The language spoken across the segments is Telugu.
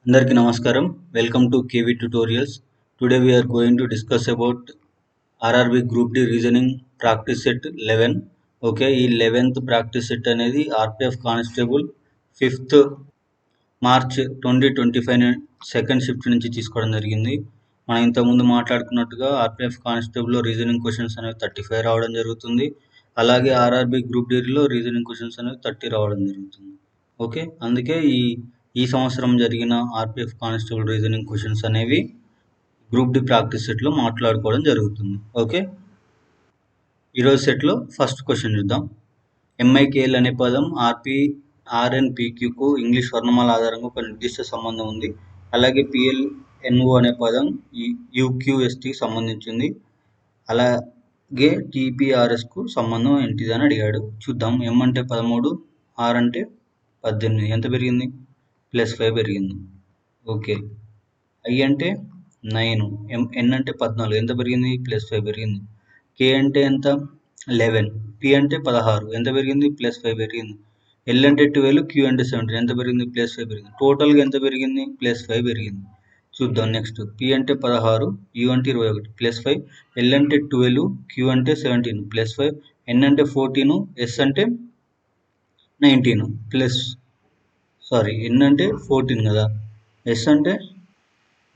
అందరికీ నమస్కారం. Welcome to KV tutorials. Today we are going to discuss about RRB group D reasoning practice set 11. Okay, ఈ 11th ప్రాక్టీస్ సెట్ అనేది RPF constable 5th March 2025 second shift నుంచి తీసుకోవడం జరిగింది. మనం ఇంతకుముందు మాట్లాడుకున్నట్టుగా ఆర్పిఎఫ్ కానిస్టేబుల్లో రీజనింగ్ క్వశ్చన్స్ అనేవి 35 రావడం జరుగుతుంది. అలాగే ఆర్ఆర్బి గ్రూప్ డిలో రీజనింగ్ క్వశ్చన్స్ అనేవి 30 రావడం జరుగుతుంది. ఓకే, అందుకే ఈ సంవత్సరం జరిగిన ఆర్పిఎఫ్ కానిస్టేబుల్ రీజనింగ్ క్వశ్చన్స్ అనేవి గ్రూప్ డి ప్రాక్టీస్ సెట్లో మాట్లాడుకోవడం జరుగుతుంది. ఓకే, ఈరోజు సెట్లో ఫస్ట్ క్వశ్చన్ చూద్దాం. ఎంఐకేఎల్ అనే పదం ఆర్ఎన్పిక్యూకు ఇంగ్లీష్ వర్ణమాల ఆధారంగా ఒక నిర్దిష్ట సంబంధం ఉంది. అలాగే పిఎల్ఎన్ఓ అనే పదం యూక్యూఎస్టీకి సంబంధించింది. అలాగే టీపీఆర్ఎస్కు సంబంధం ఏంటిది అని అడిగాడు. చూద్దాం. ఎం అంటే 13, ఆర్ అంటే 18. ఎంత పెరిగింది? +5 పెరిగింది. ఓకే, ఐ అంటే 9, ఎన్ అంటే 14. ఎంత పెరిగింది? +5 పెరిగింది. కే అంటే ఎంత? 11. పి అంటే 16. ఎంత పెరిగింది? +5 పెరిగింది. ఎల్ అంటే 12, క్యూ అంటే 17. ఎంత పెరిగింది? +5 పెరిగింది. టోటల్గా ఎంత పెరిగింది? +5 పెరిగింది. చూద్దాం. నెక్స్ట్ పి అంటే 16, యూ అంటే 21, +5. ఎల్ అంటే 12, క్యూ అంటే 17, +5. ఎన్ అంటే 14, ఎస్ అంటే 19, ఎన్ అంటే 14 కదా, ఎస్ అంటే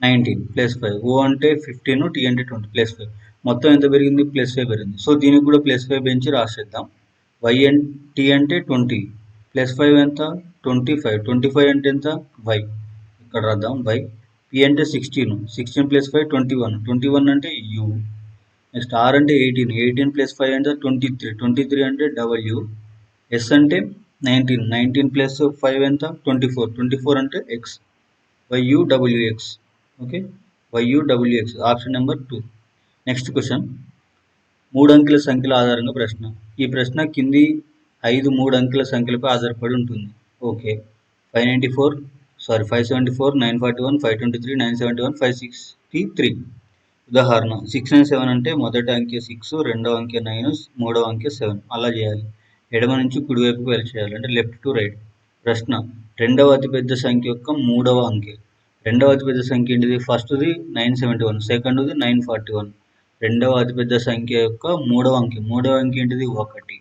19, +5. ఓ అంటే 15, టీ అంటే 20, +5. మొత్తం ఎంత పెరిగింది? +5 పెరిగింది. సో దీనికి కూడా +5 పెంచి రాసేద్దాం. వై అండ్ టీ అంటే 20, +5 ఎంత? 25. 25 అంటే ఎంత? వై. ఇక్కడ రాద్దాం. వై. పి అంటే 16, 16 +5 21, 21 అంటే యూ. నెక్స్ట్ ఆర్ అంటే 18, 18 +5 అంటే 23, 23 అంటే డబ్ల్యూ. ఎస్ అంటే 19, 19 + 5 ఎంత? 24, 24 అంటే X. YUWX. Okay, YUWX option number 2. Next question. 3 అంకెల సంఖ్యల ఆధారంగా ప్రశ్న. ఈ ప్రశ్న కింది 5 3 అంకెల సంఖ్యలపై ఆధారపడి ఉంటుంది. ఓకే, 574, 941, 523, 971, 563. ఉదాహరణ 697 అంటే మొదటి అంకె 6, రెండవ అంకె 9, మూడవ అంకె 7. అలా చేయాలి. ఎడమ నుంచి కుడివైపుకు వెళ్ళి చేయాలి, అంటే లెఫ్ట్ టు రైట్. ప్రశ్న. రెండవ అతిపెద్ద సంఖ్య యొక్క మూడవ అంకె. రెండవ అతిపెద్ద సంఖ్య ఏంటిది? ఫస్ట్ది 971, సెకండ్ది 941. రెండవ అతిపెద్ద సంఖ్య యొక్క మూడవ అంకె. మూడవ అంకె ఏంటిది? 1.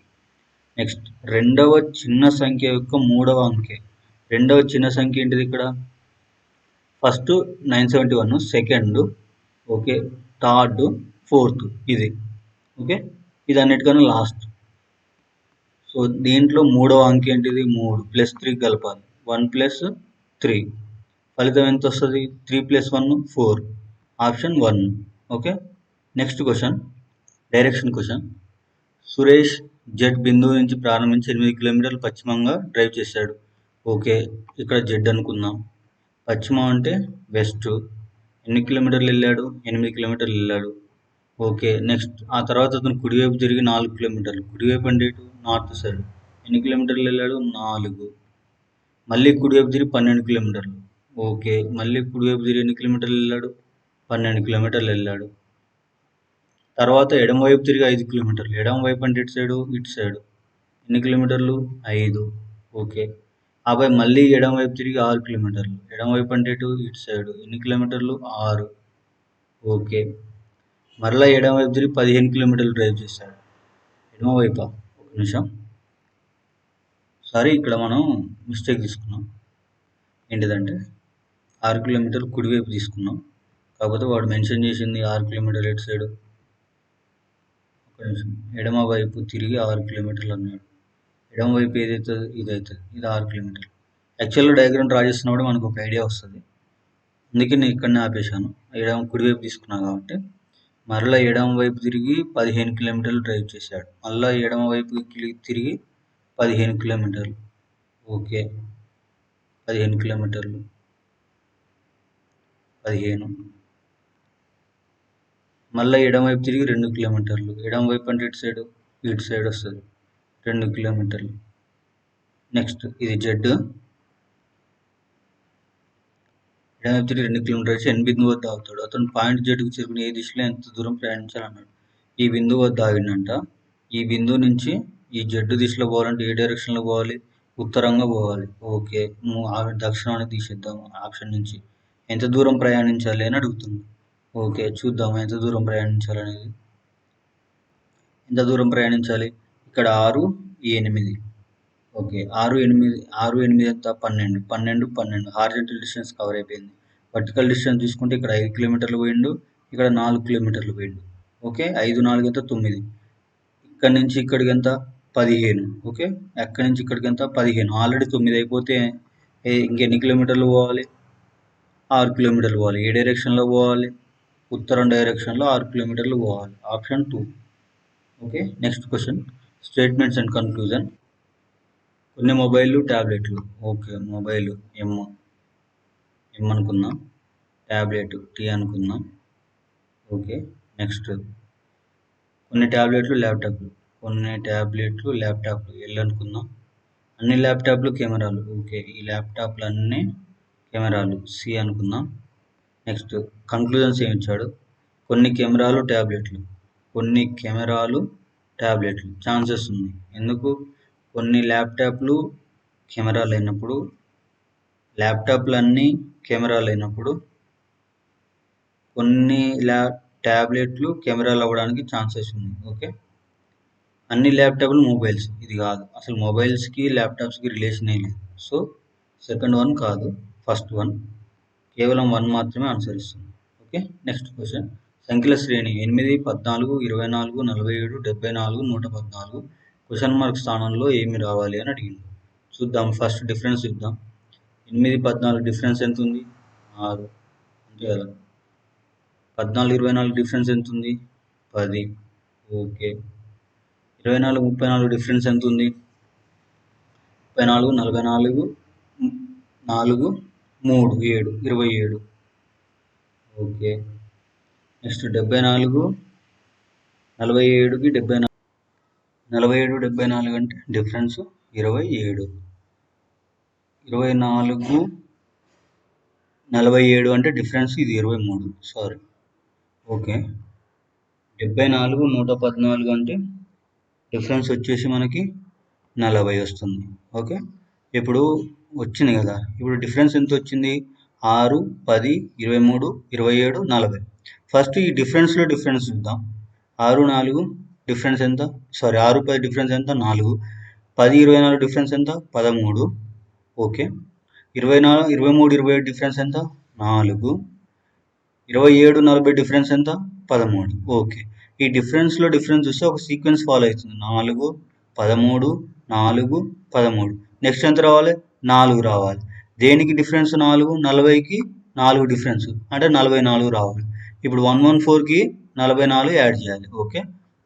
నెక్స్ట్ రెండవ చిన్న సంఖ్య యొక్క మూడవ అంకె. రెండవ చిన్న సంఖ్య ఏంటిది? ఇక్కడ first 971, second, okay, third, fourth. ఇది ఓకే, ఇది అన్నిటికన్నా లాస్ట్. సో దీంట్లో మూడవ అంకె ఏంటిది? 3 +3 కలపాలి. 1 + 3. ఫలితం ఎంత వస్తుంది? 3 + 1 4. Option 1. Okay, next question. Direction question. Suresh Z బిందువు నుంచి ప్రారంభించి 8 కిలోమీటర్లు పశ్చిమంగా డ్రైవ్ చేశాడు. ఓకే, ఇక్కడ జెడ్ అనుకుందాం. పశ్చిమం అంటే వెస్ట్. ఎన్ని కిలోమీటర్లు వెళ్ళాడు? 8 కిలోమీటర్లు వెళ్ళాడు. ఓకే, నెక్స్ట్ ఆ తర్వాత అతను కుడివైపు తిరిగి 4 కిలోమీటర్లు. కుడివైపు అంటే నార్త్ సైడ్. ఎన్ని కిలోమీటర్లు వెళ్ళాడు? 4. మళ్ళీ కుడివైపు తిరిగి 12 కిలోమీటర్లు. ఓకే, మళ్ళీ కుడివైపు తిరిగి ఎన్ని కిలోమీటర్లు వెళ్ళాడు? 12 కిలోమీటర్లు వెళ్ళాడు. తర్వాత ఎడమవైపు తిరిగి 5 కిలోమీటర్లు. ఎడమవైపు అంటే ఇటు సైడు. ఎన్ని కిలోమీటర్లు? 5. ఓకే, ఆపై మళ్ళీ ఎడమవైపు తిరిగి 6 కిలోమీటర్లు. ఎడమవైపు అంటే ఇటు సైడు. ఎన్ని కిలోమీటర్లు? 6. ఓకే, మరలా ఎడమవైపు తిరిగి 15 కిలోమీటర్లు డ్రైవ్ చేశాడు. ఎడమవైపా? ఒక నిమిషం, సారీ, ఇక్కడ మనం మిస్టేక్ తీసుకున్నాం. ఏంటిదంటే 6 కిలోమీటర్లు కుడివైపు తీసుకున్నాం. కాకపోతే వాడు మెన్షన్ చేసింది 6 కిలోమీటర్లు ఎటు సైడు. ఒక నిమిషం. ఎడమవైపు తిరిగి 6 కిలోమీటర్లు అన్నాడు. ఎడమవైపు ఏదైతుంది? ఇదవుతుంది. ఇది 6 కిలోమీటర్లు. యాక్చువల్గా డయాగ్రామ్ డ్రా చేస్తున్నప్పుడు మనకు ఒక ఐడియా వస్తుంది. అందుకే నేను ఇక్కడనే ఆపేశాను. కుడివైపు తీసుకున్నాను కాబట్టి. మరలా ఎడమవైపు తిరిగి 15 కిలోమీటర్లు డ్రైవ్ చేశాడు. మళ్ళీ ఎడమవైపు తిరిగి 15 కిలోమీటర్లు. ఓకే, 15 కిలోమీటర్లు, 15. మళ్ళీ ఎడమవైపు తిరిగి 2 కిలోమీటర్లు. ఎడమవైపు అంటే ఇటు సైడ్ వస్తుంది. 2 కిలోమీటర్లు. నెక్స్ట్ ఇది జెడ్. ఎడమవైపు తిరిగి 2 కిలోమీటర్లు వచ్చి ఎన్ బిందువు వద్ద ఆగుతాడు. అతను పాయింట్ జెడ్కు చేరుకుని ఏ దిశలో ఎంత దూరం ప్రయాణించాలన్నాడు. ఈ బిందువు వద్ద ఆగిందంట. ఈ బిందువు నుంచి ఈ జెడ్ దిశలో పోవాలంటే ఏ డైరెక్షన్లో పోవాలి? ఉత్తరంగా పోవాలి. ఓకే. దక్షిణానికి తీసేద్దాం ఆప్షన్ నుంచి. ఎంత దూరం ప్రయాణించాలి అని అడుగుతుంది. ఓకే. చూద్దాం ఎంత దూరం ప్రయాణించాలనేది. ఎంత దూరం ప్రయాణించాలి? ఇక్కడ 6, ఈ 8. ఓకే. 6, 8 ఎంత? 12. 12, 12 హారిజాంటల్ డిస్టెన్స్ కవర్ అయిపోయింది. వర్టికల్ డిస్టెన్స్ చూసుకుంటే ఇక్కడ 5 కిలోమీటర్లు పోయిండు, ఇక్కడ 4 కిలోమీటర్లు పోయిండు. ఓకే. 5, 4 ఎంత? 9. ఇక్కడ నుంచి ఇక్కడికి ఎంత? 15. ఓకే. ఎక్కడి నుంచి ఇక్కడికి ఎంత? 15. ఆల్రెడీ 9 అయిపోతే ఇంకెన్ని కిలోమీటర్లు పోవాలి? 6 కిలోమీటర్లు పోవాలి. ఏ డైరెక్షన్లో పోవాలి? ఉత్తరం డైరెక్షన్లో 6 కిలోమీటర్లు పోవాలి. Option 2. Okay. Next question, statements and conclusion. కొన్ని మొబైల్ ట్యాబ్లెట్లు. ఓకే. మొబైల్ ఎం అనుకుందాం, ట్యాబ్లెట్ టీ అనుకుందాం. ఓకే. నెక్స్ట్ కొన్ని ట్యాబ్లెట్లు ల్యాప్టాప్లు ఎల్ అనుకుందాం. అన్ని ల్యాప్టాప్లు కెమెరాలు. ఓకే. ఈ ల్యాప్టాప్లు అన్నీ కెమెరాలు సి అనుకుందాం. నెక్స్ట్ కంక్లూజన్స్ ఏమి ఇచ్చాడు? కొన్ని కెమెరాలు ట్యాబ్లెట్లు ఛాన్సెస్ ఉంది. ఎందుకు? కొన్ని ల్యాప్టాప్లు కెమెరాలు అయినప్పుడు, ల్యాప్టాప్లు అన్నీ కెమెరాలు అయినప్పుడు కొన్ని ట్యాబ్లెట్లు కెమెరాలు అవ్వడానికి ఛాన్సెస్ ఉంది. ఓకే. అన్ని ల్యాప్టాప్లు మొబైల్స్, ఇది కాదు. అసలు మొబైల్స్కి ల్యాప్టాప్స్కి రిలేషనే లేదు. సో సెకండ్ వన్ కాదు, ఫస్ట్ వన్. కేవలం 1 మాత్రమే ఆన్సర్ ఇస్తుంది. ఓకే. నెక్స్ట్ క్వశ్చన్, సంఖ్యల శ్రేణి 8, 14, 24, 47, 74, 114. క్వశ్చన్ మార్క్ స్థానంలో ఏమి రావాలి అని అడిగింది. చూద్దాం. ఫస్ట్ డిఫరెన్స్ చూద్దాం. 8, 14 డిఫరెన్స్ ఎంత ఉంది? 6 అంతే కదా. 14, 24 డిఫరెన్స్ ఎంత ఉంది? 10. ఓకే. 24, 34 డిఫరెన్స్ ఎంత ఉంది? 34, 44, 4, 3, 7, 27. ఓకే. నెక్స్ట్ 74, 47కి 74. 47, 74 అంటే డిఫరెన్స్ 27. 24, 47 అంటే డిఫరెన్స్ ఇది 23. సారీ. ఓకే. 74, 114 అంటే డిఫరెన్స్ వచ్చేసి మనకి 40 వస్తుంది. ఓకే. ఇప్పుడు వచ్చింది కదా. ఇప్పుడు డిఫరెన్స్ ఎంత వచ్చింది? 6, 10, 23, 27, 40. ఫస్ట్ ఈ డిఫరెన్స్లో డిఫరెన్స్ చూద్దాం. 6, 4 డిఫరెన్స్ ఎంత? 6, 10 డిఫరెన్స్ ఎంత? 4. 10, 24 డిఫరెన్స్ ఎంత? 13. ఓకే. 24, 23, 27 డిఫరెన్స్ ఎంత? 4. 27, 40 డిఫరెన్స్ ఎంత? 13. ఓకే. ఈ డిఫరెన్స్లో డిఫరెన్స్ చూస్తే ఒక సీక్వెన్స్ ఫాలో అవుతుంది. 4, 13, 4, 13. నెక్స్ట్ ఎంత రావాలి? 4 రావాలి. దేనికి డిఫరెన్స్ 4? 40కి 4 డిఫరెన్స్ అంటే 44 రావాలి. ఇప్పుడు 114కి 44 యాడ్ చేయాలి. ఓకే.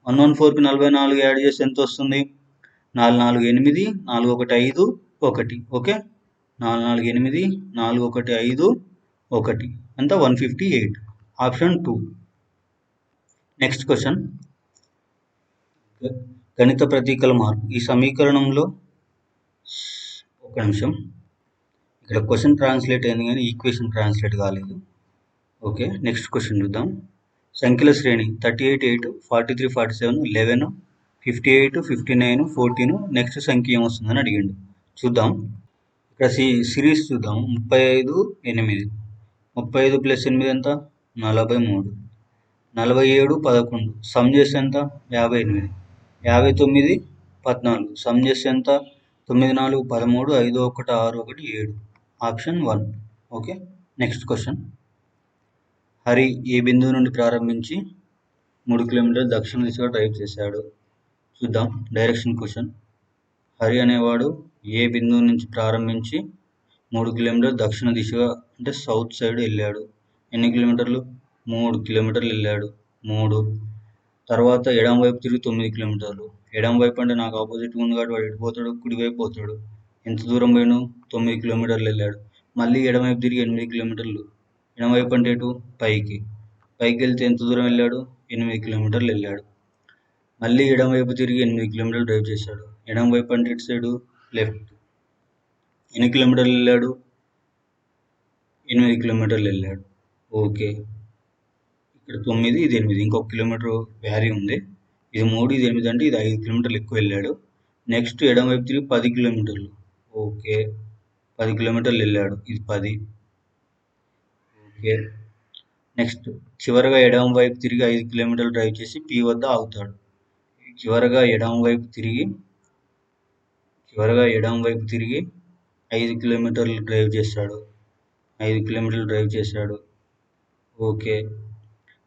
114కి 44 యాడ్ చేస్తే ఎంత వస్తుంది? 4, 4, 8, 4, 1, 5, 1. ఓకే. 4, 4, 8, 4, 1, 5, 1 అంతా 158. ఆప్షన్ 2. నెక్స్ట్ క్వశ్చన్, గణిత ప్రతీకల మార్పు. ఈ సమీకరణంలో ఒక నిమిషం, ఇక్కడ క్వశ్చన్ ట్రాన్స్లేట్ అయింది కానీ ఈక్వేషన్ ట్రాన్స్లేట్ కాలేదు. ఓకే. నెక్స్ట్ క్వశ్చన్ చూద్దాం. సంఖ్యల శ్రేణి 38, 8, 43, 47, 11, 58, 59, 14. నెక్స్ట్ సంఖ్య ఏమొస్తుందని అడిగిండు. చూద్దాం. ఇక్కడ సిరీస్ చూద్దాం. 35, 8. 35 + 8 ఎంత? 43. 47, 11. సమ్ చేస్తే ఎంత? 58. 59, 14. సమ్ చేస్తే ఎంత? 9, 4, 13, 5, 1, 6, 1, 7. Option 1. Okay. Next question, Hari A బిందువు నుండి ప్రారంభించి 3 కిలోమీటర్ల దక్షిణ దిశగా డ్రైవ్ చేశాడు. చూద్దాం. Direction question. హరి అనేవాడు ఏ బిందువు నుంచి ప్రారంభించి 3 కిలోమీటర్ల దక్షిణ దిశగా అంటే సౌత్ సైడ్ వెళ్ళాడు. ఎన్ని కిలోమీటర్లు? 3 కిలోమీటర్లు వెళ్ళాడు. 3. తర్వాత ఎడమ వైపు తిరిగి 9 కిలోమీటర్లు. ఎడమ వైపు అంటే నాకు ఆపోజిట్ ఉంది కాబట్టి వాడు ఎడిపోతాడు, కుడివైపు పోతాడు. ఎంత దూరం పోయాను? 9 కిలోమీటర్లు వెళ్ళాడు. మళ్ళీ ఎడమవైపు తిరిగి 8 కిలోమీటర్లు. ఎడమవైపు అంటే ఎటు? పైకి వెళ్తే ఎంత దూరం వెళ్ళాడు? 8 కిలోమీటర్లు వెళ్ళాడు. మళ్ళీ ఎడమవైపు తిరిగి 8 కిలోమీటర్లు డ్రైవ్ చేశాడు. ఎడమ వైపు అంటే ఇటు సైడు లెఫ్ట్. ఎన్ని కిలోమీటర్లు వెళ్ళాడు? 8 కిలోమీటర్లు వెళ్ళాడు. ఓకే. ఇక్కడ 9, ఇది 8, ఇంకొక కిలోమీటర్ వ్యారీ ఉంది. ఇది 3, ఇది 8 అంటే ఇది 5 కిలోమీటర్లు ఎక్కువ వెళ్ళాడు. నెక్స్ట్ ఎడమవైపు తిరిగి 10 కిలోమీటర్లు. ఓకే. 10 కిలోమీటర్లు వెళ్ళాడు. ఇది 10. ఓకే. నెక్స్ట్ చివరగా ఎడమ వైపు తిరిగి 5 కిలోమీటర్లు డ్రైవ్ చేసి P వద్ద ఆగుతాడు. చివరగా ఎడమ వైపు తిరిగి 5 కిలోమీటర్లు డ్రైవ్ చేశాడు. 5 కిలోమీటర్లు డ్రైవ్ చేశాడు. ఓకే.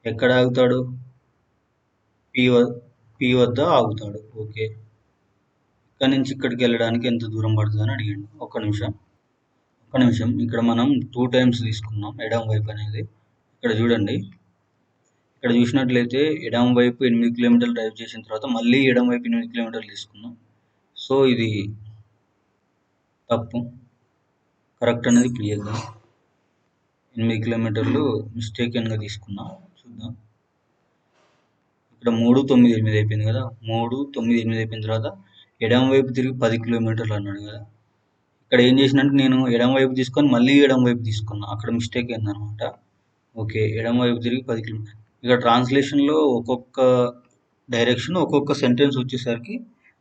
ఎక్కడ ఆగుతాడు? P వద్ద ఆగుతాడు. ఓకే. ఇక్కడ నుంచి ఇక్కడికి వెళ్ళడానికి ఎంత దూరం పడుతుందని అడిగాడు. ఒక్క నిమిషం. ఇక్కడ మనం 2 టైమ్స్ తీసుకున్నాం ఎడమ వైపు అనేది. ఇక్కడ చూడండి. ఇక్కడ చూసినట్లయితే ఎడమ వైపు 8 కిలోమీటర్లు డ్రైవ్ చేసిన తర్వాత మళ్ళీ ఎడమ వైపు 8 కిలోమీటర్లు తీసుకున్నాం. సో ఇది తప్పు. కరెక్ట్ అనేది క్లియర్ గా 8 కిలోమీటర్లు మిస్టేకెన్గా తీసుకున్నాం. చూద్దాం. ఇక్కడ 3, 9, 8 అయిపోయింది కదా. 3, 9, 8 అయిపోయిన తర్వాత ఎడమ వైపు తిరిగి 10 కిలోమీటర్లు అన్నాడు కదా. ఇక్కడ ఏం చేసినట్టు నేను ఎడమ వైపు తీసుకొని మళ్ళీ ఎడమ వైపు తీసుకున్నా. అక్కడ మిస్టేక్ అయిందనమాట. ఓకే. ఎడమ వైపు తిరిగి 10 కిలోమీటర్లు. ఇక ట్రాన్స్లేషన్లో ఒక్కొక్క డైరెక్షన్ ఒక్కొక్క సెంటెన్స్ వచ్చేసరికి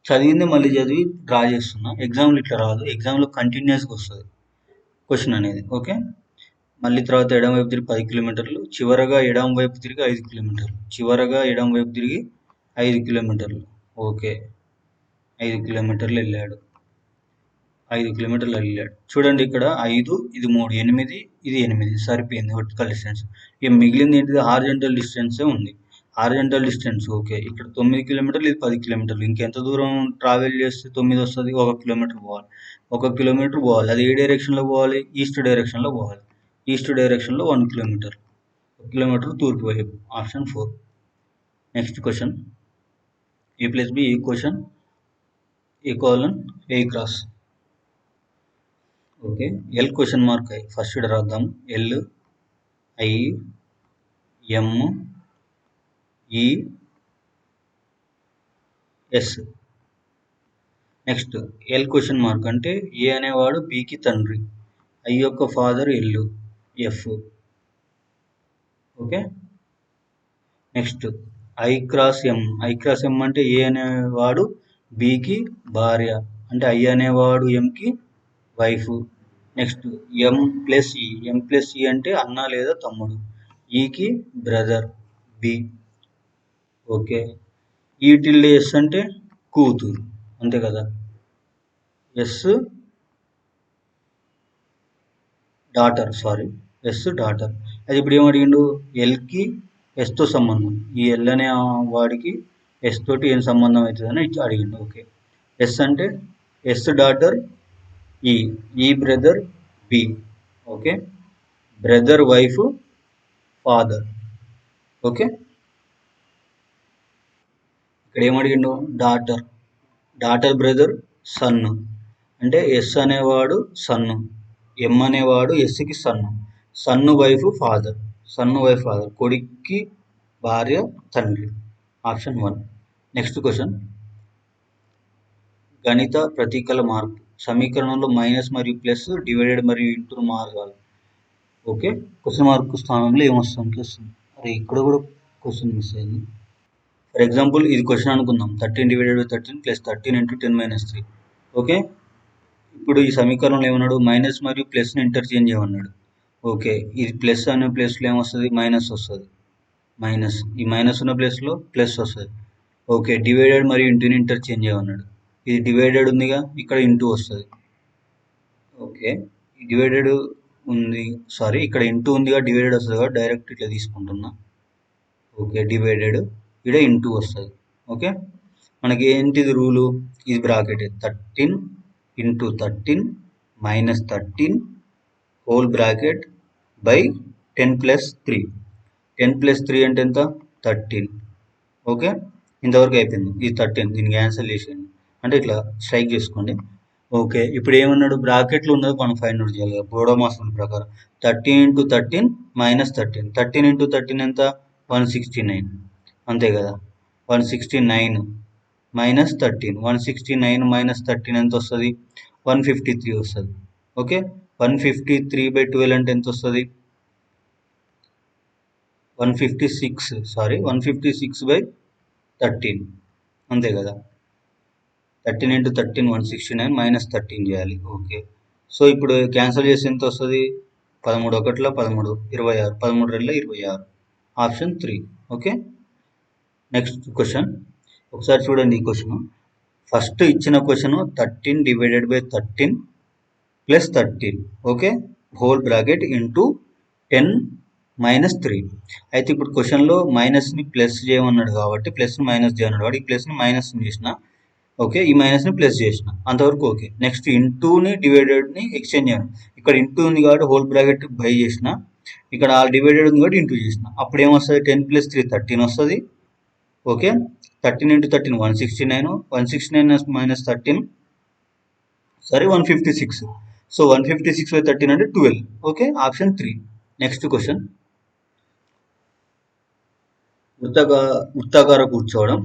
చదివింది మళ్ళీ చదివి డ్రా చేస్తున్నా. ఎగ్జామ్లో ఇట్లా రాదు. ఎగ్జామ్లో కంటిన్యూస్గా వస్తుంది క్వశ్చన్ అనేది. ఓకే. మళ్ళీ తర్వాత ఎడమ వైపు తిరిగి 10 కిలోమీటర్లు. చివరగా ఎడమ వైపు తిరిగి 5 కిలోమీటర్లు. చివరగా ఎడమ వైపు తిరిగి 5 కిలోమీటర్లు. ఓకే. 5 కిలోమీటర్లు వెళ్ళాడు. 5 కిలోమీటర్లు వెళ్ళాడు. చూడండి ఇక్కడ 5, ఇది 3, 8, ఇది 8 సరిపోయింది వర్టికల్ డిస్టెన్స్. ఇక మిగిలింది ఏంటిది? హారిజంటల్ డిస్టెన్సే ఉంది. Horizontal distance okay. ఇక్కడ 9 కిలోమీటర్లు, ఇది 10 కిలోమీటర్లు. ఇంకెంత దూరం ట్రావెల్ చేస్తే 9 వస్తుంది? 1 కిలోమీటర్ పోవాలి. 1 కిలోమీటర్ పోవాలి. అది ఏ డైరెక్షన్లో పోవాలి? ఈస్ట్ డైరెక్షన్లో పోవాలి. ఈస్ట్ డైరెక్షన్లో 1 కిలోమీటర్. 1 కిలోమీటర్ తూర్పు వైపు. Option 4. Next question. A + B equation A: A cross. Okay. L question mark I. First ఇక్కడ రాద్దాం. L I M E S. Next L question mark అంటే ఏ అనేవాడు బికి తండ్రి. I యొక్క father L F. Okay. Next I cross M. I cross M అంటే ఏ అనేవాడు బికి భార్య. అంటే I అనేవాడు ఎంకి వైఫ్. Next M+E. M+E అంటే అన్న లేదా తమ్ముడు. ఈకి బ్రదర్ బి. ఓకే. E∗S అంటే కూతురు. అంతే కదా. S daughter. అది ఇప్పుడు ఏమడిగిండు? ఎల్కి ఎస్తో సంబంధం. ఈ ఎల్ అనే వాడికి ఎస్ తోటి ఏం సంబంధం అవుతుందని అడిగిండు. ఓకే. ఎస్ అంటే S daughter E brother B. Okay. Brother wife father. Okay. ఇక్కడ ఏమడిగిండు? Daughter brother son. అంటే ఎస్ అనేవాడు సన్ను. ఎం అనేవాడు ఎస్కి సన్ను. సన్ను వైఫ్ ఫాదర్. కొడుక్కి భార్య తండ్రి. ఆప్షన్ 1. Next question. గణిత ప్రతీకల మార్పు. సమీకరణంలో మైనస్ మరియు ప్లస్, డివైడెడ్ మరియు ఇంటూ మార్గాలు. ఓకే. క్వశ్చన్ మార్క్ స్థానంలో ఏమొస్తుంది? అరే ఇక్కడ కూడా క్వశ్చన్ మిస్ అయింది. ఫర్ ఎగ్జాంపుల్ ఇది క్వశ్చన్ అనుకుందాం. 13/13 + 13 × 10 - 3. ఓకే. ఇప్పుడు ఈ సమీకరణంలో ఏమన్నాడు? మైనస్ మరియు ప్లస్ని ఇంటర్చేంజ్ చేయమన్నాడు. ఓకే. ఇది ప్లస్ అనే ప్లేస్లో ఏమొస్తుంది? మైనస్ వస్తుంది. మైనస్. ఈ మైనస్ ఉన్న ప్లేస్లో ప్లస్ వస్తుంది. ఓకే. డివైడెడ్ మరియు ఇంటూని ఇంటర్చేంజ్ చేయమన్నాడు. ఇది డివైడెడ్ ఉందిగా, ఇక్కడ ఇంటూ వస్తుంది. ఓకే. డివైడెడ్ ఉంది, సారీ ఇక్కడ ఇంటూ ఉందిగా, డివైడెడ్ వస్తుంది కాబట్టి డైరెక్ట్ ఇట్లా తీసుకుంటున్నా. ఓకే. డివైడెడ్ ఇక్కడ ఇంటూ వస్తుంది. ఓకే. మనకి ఏంటిది రూలు? ఇది బ్రాకెట్ 13 × 13 - 13 హోల్ బ్రాకెట్ బై 10 + 3. 10 + 3 అంటే ఎంత? 13. ఓకే. ఇంతవరకు అయిపోయింది. ఇది 13. దీన్ని క్యాన్సిల్ చేసేయండి. అంటే ఇట్లా స్ట్రైక్ చేసుకోండి. ఓకే. ఇప్పుడు ఏమన్నాడు? బ్రాకెట్లో ఉన్నది మనం ఫైండ్ అవుట్ చేయాలి. బోడోమాస్ రూల్ ప్రకారం 13 × 13 - 13. 13 × 13 ఎంత? 169. అంతే కదా. 169 - 13. 169 - 13 ఎంత వస్తుంది? 153 వస్తుంది. ఓకే. 153/12 అంటే ఎంత వస్తుంది? 156/13. అంతే కదా. 13 into 13 169 మైనస్ 13 చేయాలి. ఓకే. సో ఇప్పుడు క్యాన్సిల్ చేసి ఎంత వస్తుంది? 13 ఒకట్ల 13 26 13 2 26 ఆప్షన్ 3. ఓకే. నెక్స్ట్ క్వశ్చన్ ఒకసారి చూడండి. ఈ క్వశ్చన్ ఫస్ట్ ఇచ్చిన question 13 divided by 13 plus 13 okay whole bracket into 10 minus 3. అయితే ఇప్పుడు క్వశ్చన్లో మైనస్ని ప్లస్ చేయమన్నాడు కాబట్టి ప్లస్ని మైనస్ చేయమన్నాడు కాబట్టి ఈ ప్లస్ని మైనస్ చేసిన ఓకే, ఈ మైనస్ని ప్లస్ చేసిన అంతవరకు ఓకే. నెక్స్ట్ ఇంటూని డివైడెడ్ని ఎక్స్చేంజ్ చేయను. ఇక్కడ ఇంటూ ఉంది కాబట్టి హోల్ బ్రాకెట్ బై చేసిన, ఇక్కడ ఆ డివైడెడ్ ఉంది కాబట్టి ఇంటూ చేసిన. అప్పుడు ఏమొస్తుంది? 10 + 3 13 వస్తుంది. Okay. 13 into 13 169 169 minus 13 156. So 156 by 13 అంటే 12. Okay, option 3. నెక్స్ట్ క్వశ్చన్ వృత్తాకార కూర్చోవడం.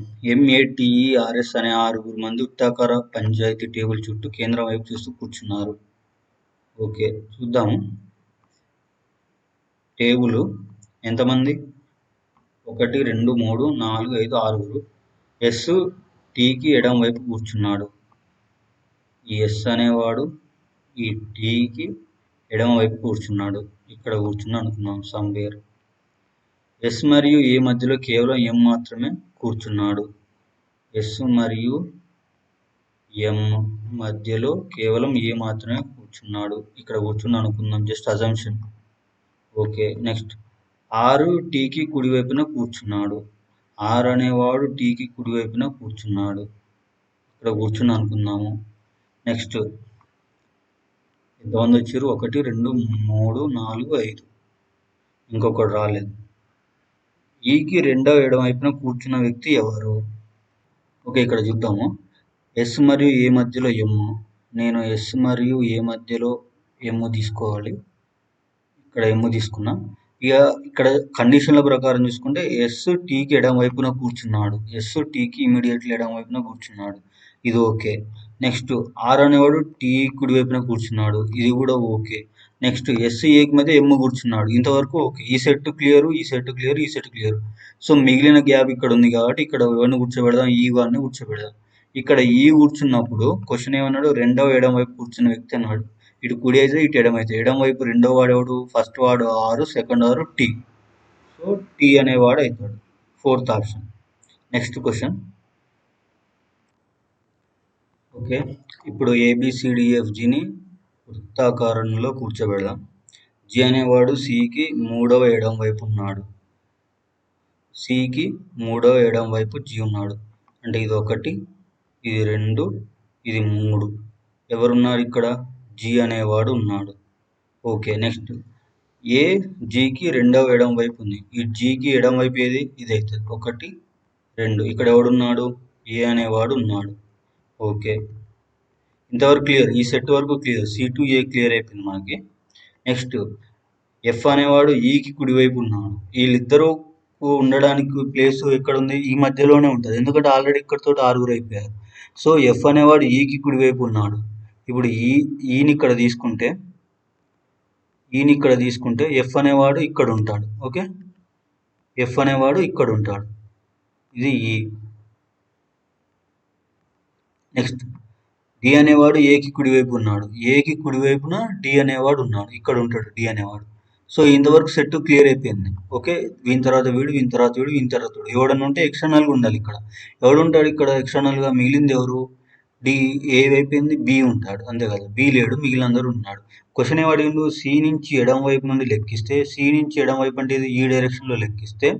MATERS అనే 6 మంది వృత్తాకార పంచాయతీ టేబుల్ చుట్టూ కేంద్రం వైపు చూస్తూ కూర్చున్నారు. ఓకే, చూద్దాము. టేబుల్ ఎంతమంది? 1 2 3 4 5 6. ఎస్ టీకి ఎడం వైపు కూర్చున్నాడు. ఈ ఎస్ అనేవాడు ఈ టీకి ఎడమ వైపు కూర్చున్నాడు. ఇక్కడ కూర్చున్నాడు అనుకున్నాం సమ్వేర్. ఎస్ మరియు ఏ మధ్యలో కేవలం ఎం మాత్రమే కూర్చున్నాడు. ఎస్ మరియు ఎం మధ్యలో కేవలం ఏ మాత్రమే కూర్చున్నాడు. ఇక్కడ కూర్చున్నాడు అనుకుందాం, జస్ట్ అజంప్షన్. ఓకే. నెక్స్ట్ ఆరు టీకి కుడివైపున కూర్చున్నాడు. ఆర్ అనేవాడు టీకి కుడివైపున కూర్చున్నాడు. ఇక్కడ కూర్చున్నా అనుకుందాము. నెక్స్ట్ ఎంతమంది వచ్చారు? 1 2 3 4 5. ఇంకొకటి రాలేదు. ఈకి రెండవ ఎడమవైపున కూర్చున్న వ్యక్తి ఎవరు? ఓకే, ఇక్కడ చూద్దాము. ఎస్ మరియు ఏ మధ్యలో ఎమ్. నేను ఎస్ మరియు ఏ మధ్యలో ఎమ్ తీసుకోవాలి. ఇక్కడ ఎమ్ తీసుకున్నా. ఇక ఇక్కడ కండిషన్ల ప్రకారం చూసుకుంటే ఎస్ టీకి ఎడమ వైపున కూర్చున్నాడు. ఎస్ టీకి ఇమీడియట్లీ ఎడమ వైపున కూర్చున్నాడు. ఇది ఓకే. నెక్స్ట్ ఆర్ అనేవాడు టీ కుడి వైపున కూర్చున్నాడు. ఇది కూడా ఓకే. నెక్స్ట్ ఎస్ ఏకి మధ్య ఎమ్ కూర్చున్నాడు. ఇంతవరకు ఓకే. ఈ సెట్ క్లియర్, ఈ సెట్ క్లియర్, ఈ సెట్ క్లియర్. సో మిగిలిన గ్యాప్ ఇక్కడ ఉంది కాబట్టి ఇక్కడ ఎవరిని కూర్చోబెడదాం? ఈ వాడిని కూర్చోబెడదాం. ఇక్కడ ఈ కూర్చున్నప్పుడు క్వశ్చన్ ఏమన్నాడు? రెండవ ఎడమ వైపు కూర్చున్న వ్యక్తి అన్నాడు. ఇటు కుడి అయితే ఇటు ఎడమ అయితే. ఎడమ వైపు రెండో వాడు ఎవడు? ఫస్ట్ వాడు ఆరు, సెకండ్ వాడు టీ. సో టీ అనేవాడు అవుతాడు. 4th option. Next question. Okay, ఇప్పుడు ABCDFGని వృత్తాకారంలో కూర్చోబెడదాం. జి అనేవాడు సికి మూడవ ఎడమ వైపు ఉన్నాడు. సికి మూడవ ఎడమ వైపు జి ఉన్నాడు. అంటే ఇది 1, ఇది 2, ఇది 3. ఎవరున్నారు ఇక్కడ? జి అనేవాడు ఉన్నాడు. ఓకే. నెక్స్ట్ ఏ జీకి రెండవ ఎడమ వైపు ఉంది. ఈ జీకి ఎడమ వైపు ఏది? ఇది అవుతుంది. 1 2. ఇక్కడ ఎవడున్నాడు? ఏ అనేవాడు ఉన్నాడు. ఓకే, ఇంతవరకు క్లియర్. ఈ సెట్ వరకు clear. C to A clear అయిపోయింది మనకి. నెక్స్ట్ ఎఫ్ అనేవాడు ఈకి కుడివైపు ఉన్నాడు. వీళ్ళిద్దరూ ఉండడానికి ప్లేస్ ఎక్కడ ఉంది? ఈ మధ్యలోనే ఉంటుంది. ఎందుకంటే ఆల్రెడీ ఇక్కడతో 6 అయిపోయారు. సో ఎఫ్ అనేవాడు ఈకి కుడివైపు ఉన్నాడు. ఇప్పుడు ఈని ఇక్కడ తీసుకుంటే ఎఫ్ అనేవాడు ఇక్కడ ఉంటాడు. ఓకే, ఎఫ్ అనేవాడు ఇక్కడ ఉంటాడు. ఇది ఈ. నెక్స్ట్ డి అనేవాడు ఏకి కుడివైపు ఉన్నాడు. ఏకి కుడివైపున డి అనేవాడు ఉన్నాడు. ఇక్కడ ఉంటాడు డి అనేవాడు. సో ఇంతవరకు సెట్ క్లియర్ అయిపోయింది. ఓకే, వీని తర్వాత వీడు, వీని తర్వాత వీడు, వీని తర్వాత వీడు. ఎవడన్నా ఉంటే ఎక్స్టర్నల్గా ఉండాలి. ఇక్కడ ఎవడుంటాడు? ఇక్కడ ఎక్స్టర్నల్గా మిగిలింది ఎవరు? డి. ఏ అయిపోయింది, బి ఉంటాడు. అంతే కదా, బి లేడు, మిగిలినందరూ ఉన్నాడు. క్వశ్చన్ ఏమడిగిండు? సి నుంచి ఎడమ వైపు నుండి లెక్కిస్తే, సి నుంచి ఎడమ వైపు అంటే ఈ డైరెక్షన్లో లెక్కిస్తే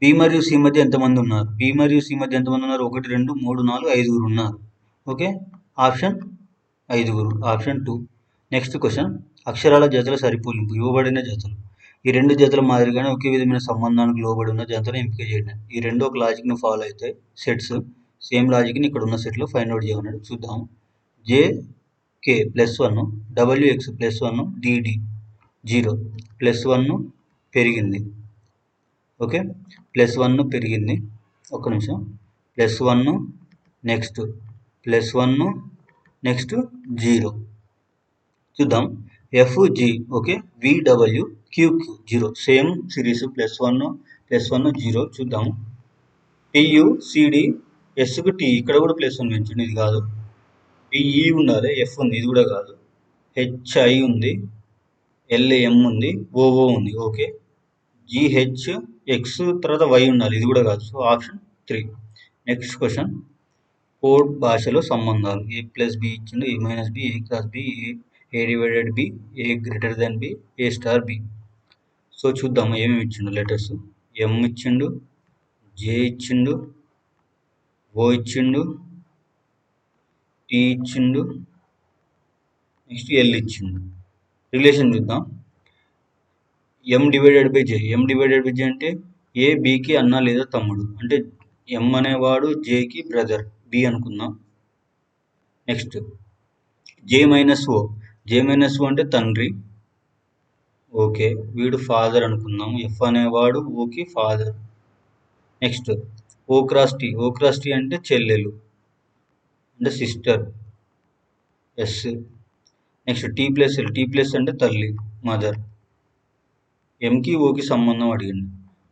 బి మరియు సి మధ్య ఎంతమంది ఉన్నారు? బి మరియు సి మధ్య ఎంతమంది ఉన్నారు? 1 2 3 4 5 ఉన్నారు. Okay, option 5. Option 2. Next question. అక్షరాల జతల సరిపోలింపు. ఇవ్వబడిన జతలు. ఈ రెండు జతల మాదిరిగానే ఒకే విధమైన సంబంధానికి లోబడి ఉన్న జతను ఎంపిక చేయండి. ఈ రెండు ఒక లాజిక్ను ఫాలో అయితే సెట్స్. సేమ్ లాజిక్ని ఇక్కడ ఉన్న సెట్లో ఫైండ్ అవుట్ చేయమన్నాడు. చూద్దాం. JK +1, WX +1, DD 0 +1 పెరిగింది. ఓకే, +1 పెరిగింది. ఒక్క నిమిషం. +1 నెక్స్ట్ +1 నెక్స్ట్ 0. చూద్దాం. FG okay, VW QQ 0 same series +1 +1 0. చూద్దాం. TU CD ఎస్కు టీ, ఇక్కడ కూడా ప్లస్ ఉంది పెంచండి, ఇది కాదు. బిఈ ఉండాలి, ఎఫ్ ఉంది, ఇది కూడా కాదు. హెచ్ఐ ఉంది, ఎల్ఏఎం ఉంది, ఓఓ ఉంది. ఓకే, జిహెచ్ ఎక్స్ తర్వాత వై ఉండాలి, ఇది కూడా కాదు. So option 3. Next question, code భాషలో సంబంధాలు. ఏ ప్లస్ బి ఇచ్చిండు, ఏ మైనస్ బి, ఏ క్రాస్ బి, ఏ డివైడెడ్ బి, ఏ గ్రేటర్ దెన్ బి, ఏ స్టార్ బి. సో చూద్దాము ఏమేమి ఇచ్చిండు. లెటర్స్ ఎం ఇచ్చిండు, జే ఇచ్చిండు, ఓ ఇచ్చిండు, టీ ఇచ్చిండు, నెక్స్ట్ ఎల్ ఇచ్చిండు. రిలేషన్ చూద్దాం. M divided by J. M divided by J అంటే ఏ బికి అన్న లేదా తమ్ముడు, అంటే ఎం అనేవాడు జేకి బ్రదర్, బి అనుకుందాం. Next J minus O. J minus O అంటే తండ్రి. ఓకే, వీడు ఫాదర్ అనుకుందాం. ఎఫ్ అనేవాడు ఓకి father. Next O cross T. O cross T అంటే చెల్లెలు, అంటే sister, S. Next T plus L. T plus అంటే తల్లి, మదర్. ఎంకి ఓకి సంబంధం అడిగింది.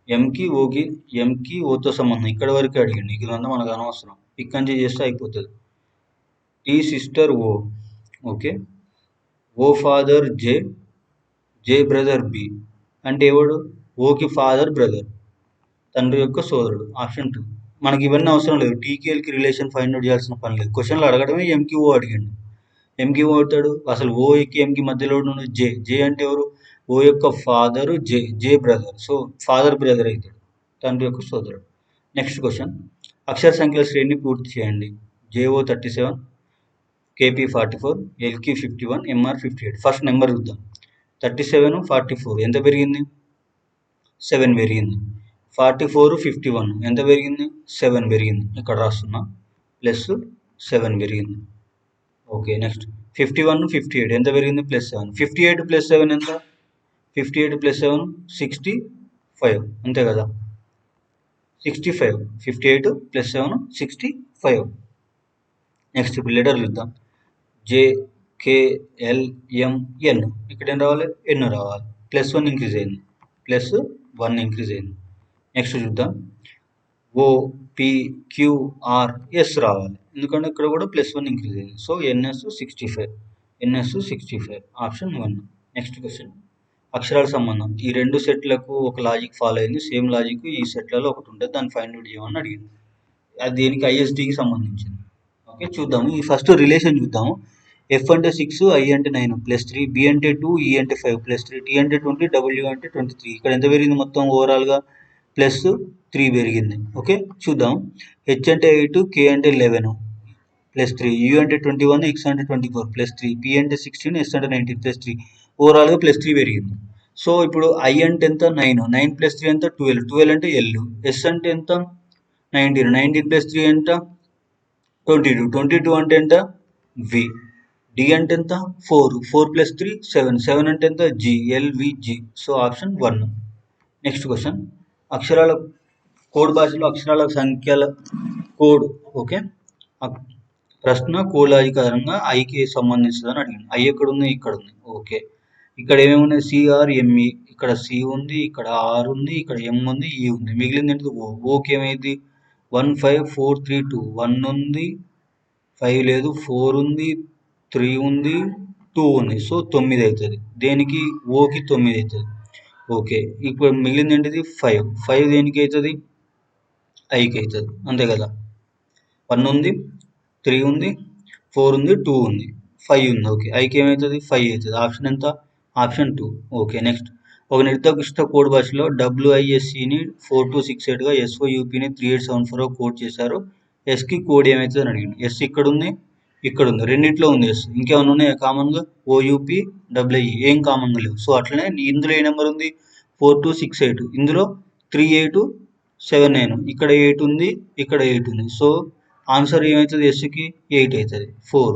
ఎంకి ఓతో సంబంధం ఇక్కడ వరకు అడిగింది. ఇదంతా మనకు అనవసరం, ఇక్కడి చేస్తే అయిపోతుంది. టీ సిస్టర్ ఓ. ఓకే, ఓ ఫాదర్ జే, జే బ్రదర్ బి, అంటే ఎవడు ఓకి ఫాదర్ బ్రదర్, తండ్రి యొక్క సోదరుడు. ఆప్షన్ 2. మనకి ఇవన్నీ అవసరం లేదు, టీకి ఎల్కి రిలేషన్ ఫైండ్ అవుట్ చేయాల్సిన పని లేదు. క్వశ్చన్లు అడగడమే ఎంకి ఓ అడిగిండు. ఎంకి ఓ అవుతాడు, అసలు ఓకి ఎంకి మధ్యలో ఉన్న జే. జే అంటే ఎవరు, ఓ యొక్క ఫాదరు జే, జే బ్రదర్. సో ఫాదర్ బ్రదర్ అవుతాడు, తండ్రి యొక్క సోదరుడు. నెక్స్ట్ క్వశ్చన్, అక్షర సంఖ్యల శ్రేణిని పూర్తి చేయండి. JO 37, KP 44, LQ 51, MR 58. First number చూద్దాం. 37, 44 ఎంత పెరిగింది, 7 పెరిగింది. 44, 51 ఎంత పెరిగింది, 7 పెరిగింది. ఇక్కడ రాస్తున్నా, ప్లస్ 7 పెరిగింది. ఓకే, నెక్స్ట్ 51, 58 ఎంత పెరిగింది, ప్లస్ 7. 58 ప్లస్ 7 ఎంత, 58 ప్లస్ 7 65, అంతే కదా, 65. 58 ప్లస్ 7 65. నెక్స్ట్ ఇప్పుడు లెటర్ చూద్దాం. JKLMN, ఇక్కడ ఏం రావాలి, ఎన్ రావాలి. ప్లస్ 1 ఇంక్రీజ్ అయింది, ప్లస్ 1 ఇంక్రీజ్ అయింది. నెక్స్ట్ చూద్దాం, OPQRS రావాలి, ఎందుకంటే ఇక్కడ కూడా ప్లస్ 1 ఇంక్రీజ్ అయింది. So NS 65. Option 1. Next question, అక్షరాల సంబంధం. ఈ రెండు సెట్లకు ఒక లాజిక్ ఫాలో అయింది, సేమ్ లాజిక్ ఈ సెట్లలో ఒకటి ఉంటుంది, దాన్ని ఫైండ్ అవుట్ చేయమని అడిగింది. అది దేనికి, ISDకి సంబంధించింది. ఓకే చూద్దాము. ఈ ఫస్ట్ రిలేషన్ చూద్దాము. ఎఫ్ అంటే 6, ఐ అంటే 9 ప్లస్ 3, బి అంటే 2, ఈ అంటే 5 ప్లస్ 3, టీ అంటే 20, డబ్ల్యూ అంటే 23. ఇక్కడ ఎంత పెరిగింది మొత్తం ఓవరాల్గా, ప్లస్ 3 పెరిగింది. ఓకే చూద్దాం. హెచ్ అంటే 8, కే అంటే 11 ప్లస్ 3, యూ అంటే 21, ఎక్స్ అంటే 24 ప్లస్ 3, పి అంటే 16, ఎస్ అంటే 19 ప్లస్ 3. ఓవరాల్గా ప్లస్ 3 పెరిగింది. సో ఇప్పుడు ఐ అంటే ఎంత, 9 ప్లస్ 3 ఎంత, 12 అంటే ఎల్. ఎస్ అంటే ఎంత, 19 ప్లస్ 3 ఎంత, 22 అంటే ఎంత, వి. డి అంటే ఎంత, 4 ప్లస్ 3 7 అంటే ఎంత, G, LVG. So option 1. Next question, అక్షరాల కోడ్ భాషలో అక్షరాల సంఖ్యల కోడ్. ఓకే, ప్రశ్న కోలాధికారంగా ఐకి సంబంధించిందని అడిగింది. ఐ ఎక్కడ ఉంది, ఇక్కడ ఉంది. ఓకే, ఇక్కడ ఏమేమి ఉన్నాయి, సిఆర్ఎంఈ, ఇక్కడ సి ఉంది, ఇక్కడ ఆర్ ఉంది, ఇక్కడ ఎం ఉంది, ఈ ఉంది. మిగిలింది ఏంటి, ఓ. ఓకే ఏమైంది, 1 5 4 3 2, 1 ఉంది, 5 లేదు, 4 ఉంది, 3 ఉంది, 2 ఉంది. సో 9 అవుతుంది. దేనికి, ఓకి 9 అవుతుంది. ఓకే, ఇప్పుడు మిగిలింది ఏంటిది, 5 దేనికి అవుతుంది, ఐకి అవుతుంది, అంతే కదా. 1 ఉంది, 3 ఉంది, 4 ఉంది, 2 ఉంది, 5 ఉంది. ఓకే, ఐకి ఏమవుతుంది, 5 అవుతుంది. ఆప్షన్ ఎంత, ఆప్షన్ 2. ఓకే నెక్స్ట్, ఒక నిర్దిష్ట కోడ్ భాషలో WISCని 4268గా, SOUPని 3874 కోడ్ చేశారు. ఎస్కి కోడ్ ఏమవుతుంది అని అడిగింది. ఎస్ ఇక్కడ ఉంది, ఇక్కడ ఉంది, రెండిట్లో ఉంది ఎస్. ఇంకేమైనా ఉన్నాయా కామన్గా, OUP WI ఏం కామన్గా లేవు. సో అట్లనే ఇందులో ఏ నెంబర్ ఉంది, 4268, ఇందులో 3879, ఇక్కడ 8 ఉంది, ఇక్కడ 8 ఉంది. సో ఆన్సర్ ఏమవుతుంది, ఎస్కి 8 అవుతుంది, 4.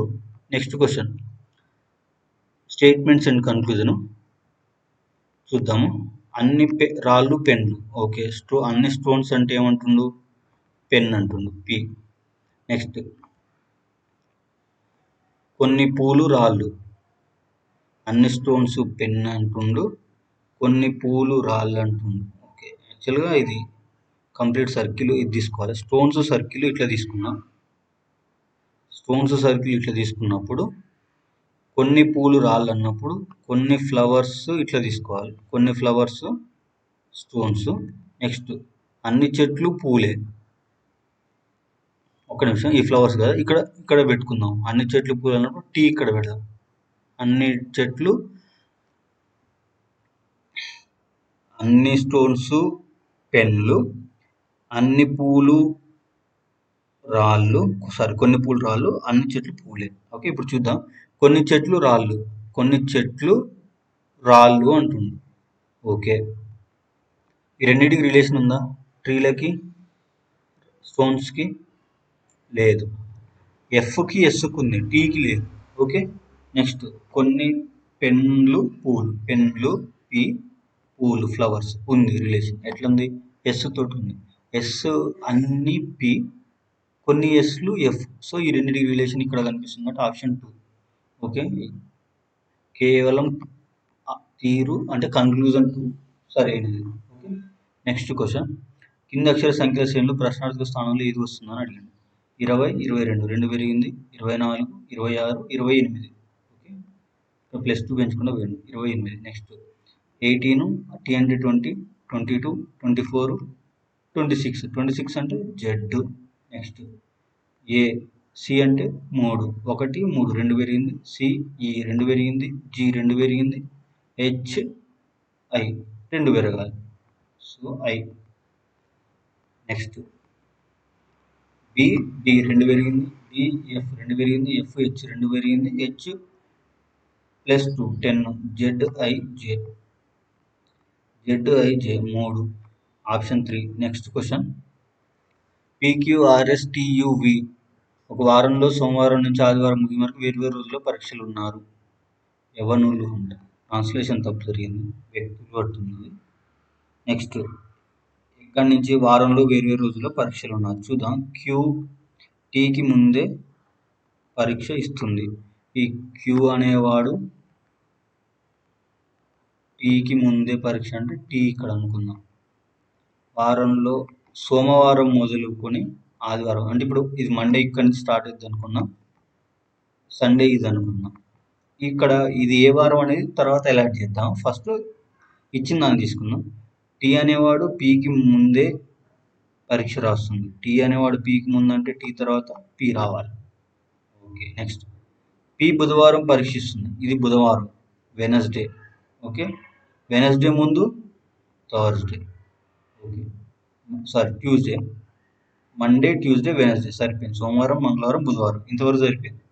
Next question, statements and conclusion చూద్దాము. అన్ని రాళ్ళు పెన్లు. ఓకే, అన్ని స్టోన్స్ అంటే ఏమంటుండు, పెన్ అంటుండు, పి. నెక్స్ట్, కొన్ని పూలు రాళ్ళు. అన్ని స్టోన్స్ పెన్ అంటుండు, కొన్ని పూలు రాళ్ళు అంటుండు. ఓకే, యాక్చువల్గా ఇది కంప్లీట్ సర్కిల్ ఇది తీసుకోవాలి. స్టోన్స్ సర్కిల్ ఇట్లా తీసుకున్నా. స్టోన్స్ సర్కిల్ ఇట్లా తీసుకున్నప్పుడు కొన్ని పూలు రాళ్ళు అన్నప్పుడు కొన్ని ఫ్లవర్స్ ఇట్లా తీసుకోవాలి. కొన్ని ఫ్లవర్స్ స్టోన్స్. నెక్స్ట్ అన్ని చెట్లు పూలే. ఒక నిమిషం, ఈ ఫ్లవర్స్ కదా ఇక్కడ పెట్టుకుందాం. అన్ని చెట్లు పూలు అన్నప్పుడు టీ ఇక్కడ పెడదాం. అన్ని చెట్లు, అన్ని స్టోన్స్ పెన్లు, అన్ని పూలు రాళ్ళు, కొన్ని పూలు రాళ్ళు, అన్ని చెట్లు పూలే. ఓకే, ఇప్పుడు చూద్దాం. కొన్ని చెట్లు రాళ్ళు, కొన్ని చెట్లు రాళ్ళు అంటుంది. ఓకే, ఈ రెండింటికి రిలేషన్ ఉందా? ట్రీలకి స్టోన్స్కి లేదు. ఎఫ్కి ఎస్కి ఉంది, టీకి లేదు. ఓకే, నెక్స్ట్ కొన్ని పెన్లు పూలు, పెన్లు పి పూలు ఫ్లవర్స్ ఉంది రిలేషన్. ఎట్లుంది? ఎస్ తోటి ఉంది. ఎస్ అన్ని పి, కొన్ని ఎస్లు ఎఫ్. సో ఈ రెండింటికి రిలేషన్ ఇక్కడ కనిపిస్తుంది, ఆప్షన్ 2. ఓకే, కేవలం తీరు అంటే కన్క్లూజన్ 2 సరైనది. Okay, next question. కింద అక్షర సంఖ్యల శ్రేణిలో ప్రశ్నార్థక స్థానంలో ఏది వస్తుందని అడిగింది. 20, 22 2 పెరిగింది, 24, 26, 28. ఓకే, +2 పెంచుకుంటూ పోయింది, 28. నెక్స్ట్ 18, T అంటే 20, 22, 24, 26. 26 అంటే జెడ్. నెక్స్ట్ ఏ, సి అంటే 3, 1, 3 2 పెరిగింది, సి ఈ 2 పెరిగింది, జి 2 పెరిగింది, హెచ్ ఐ 2 పెరగాలి. So I. Next B D 2 పెరిగింది, డి ఎఫ్ 2 పెరిగింది, ఎఫ్ హెచ్ 2 పెరిగింది, H +2 10, Z I J 3, option 3. Next question. PQRSTUV ఒక వారంలో సోమవారం నుంచి ఆదివారం ముగిన వరకు వేర్వేరు రోజుల్లో పరీక్షలు ఉన్నారు. ఎవనులు అంట. ట్రాన్స్లేషన్ తప్పు జరిగింది, వ్యక్తులు పడుతుంది. నెక్స్ట్ ఇక్కడి నుంచి వారంలో వేర్వేరు రోజుల్లో పరీక్షలు ఉన్నారు. చూద్దాం. క్యూ టీకి ముందే పరీక్ష ఇస్తుంది. ఈ క్యూ అనేవాడు టీకి ముందే పరీక్ష అంటే టీ ఇక్కడ అనుకుందాం. వారంలో సోమవారం మొదలుకొని ఆదివారం అంటే ఇప్పుడు ఇది మండే ఇక్కడ నుంచి స్టార్ట్ అవుతుంది అనుకున్నాం, సండే ఇది అనుకున్నాం. ఇక్కడ ఇది ఏ వారం అనేది తర్వాత ఎలాట్ చేద్దాం. ఫస్ట్ ఇచ్చిన దాన్ని తీసుకుందాం. టీ అనేవాడు పీకి ముందే పరీక్ష రాస్తుంది. టీ అనేవాడు పీకి ముందు అంటే టీ తర్వాత పీ రావాలి. ఓకే, నెక్స్ట్ పీ బుధవారం పరీక్షిస్తుంది. ఇది బుధవారం, వెనస్డే. ఓకే, వెనస్డే ముందు Thursday. Okay, sorry Tuesday. Monday, Tuesday, Wednesday సరిపోయింది. సోమవారం, మంగళవారం, బుధవారం ఇంతవరకు సరిపోయింది.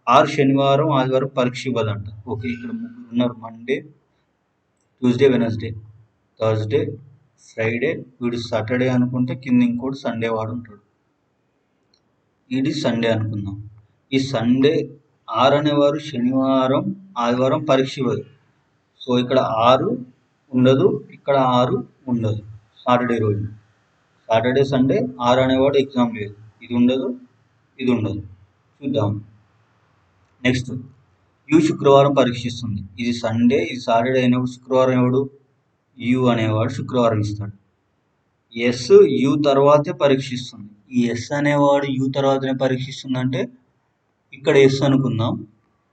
6 శనివారం, ఆదివారం పరీక్ష ఇవ్వదంట. ఓకే, ఇక్కడ ముగ్గురు ఉన్నారు. Monday, Tuesday, Wednesday, Thursday, Friday. వీడు సాటర్డే అనుకుంటే కింద ఇంకోటి సండే వాడు ఉంటాడు. ఇది సండే అనుకుందాం. ఈ సండే 6 అనేవారు శనివారం, ఆదివారం పరీక్ష ఇవ్వదు. సో ఇక్కడ 6 ఉండదు, ఇక్కడ 6 ఉండదు. సాటర్డే రోజు, సాటర్డే సండే 6 అనేవాడు ఎగ్జామ్ లేదు. ఇది ఉండదు, ఇది ఉండదు. చూద్దాం. నెక్స్ట్ యు శుక్రవారం పరీక్షిస్తుంది. ఇది సండే, ఇది సాటర్డే అయినప్పుడు శుక్రవారం ఎవడు? యు అనేవాడు శుక్రవారం ఇస్తాడు. ఎస్ యు తర్వాతే పరీక్షిస్తుంది. ఈ ఎస్ అనేవాడు యు తర్వాతనే పరీక్షిస్తుందంటే ఇక్కడ ఎస్ అనుకుందాం.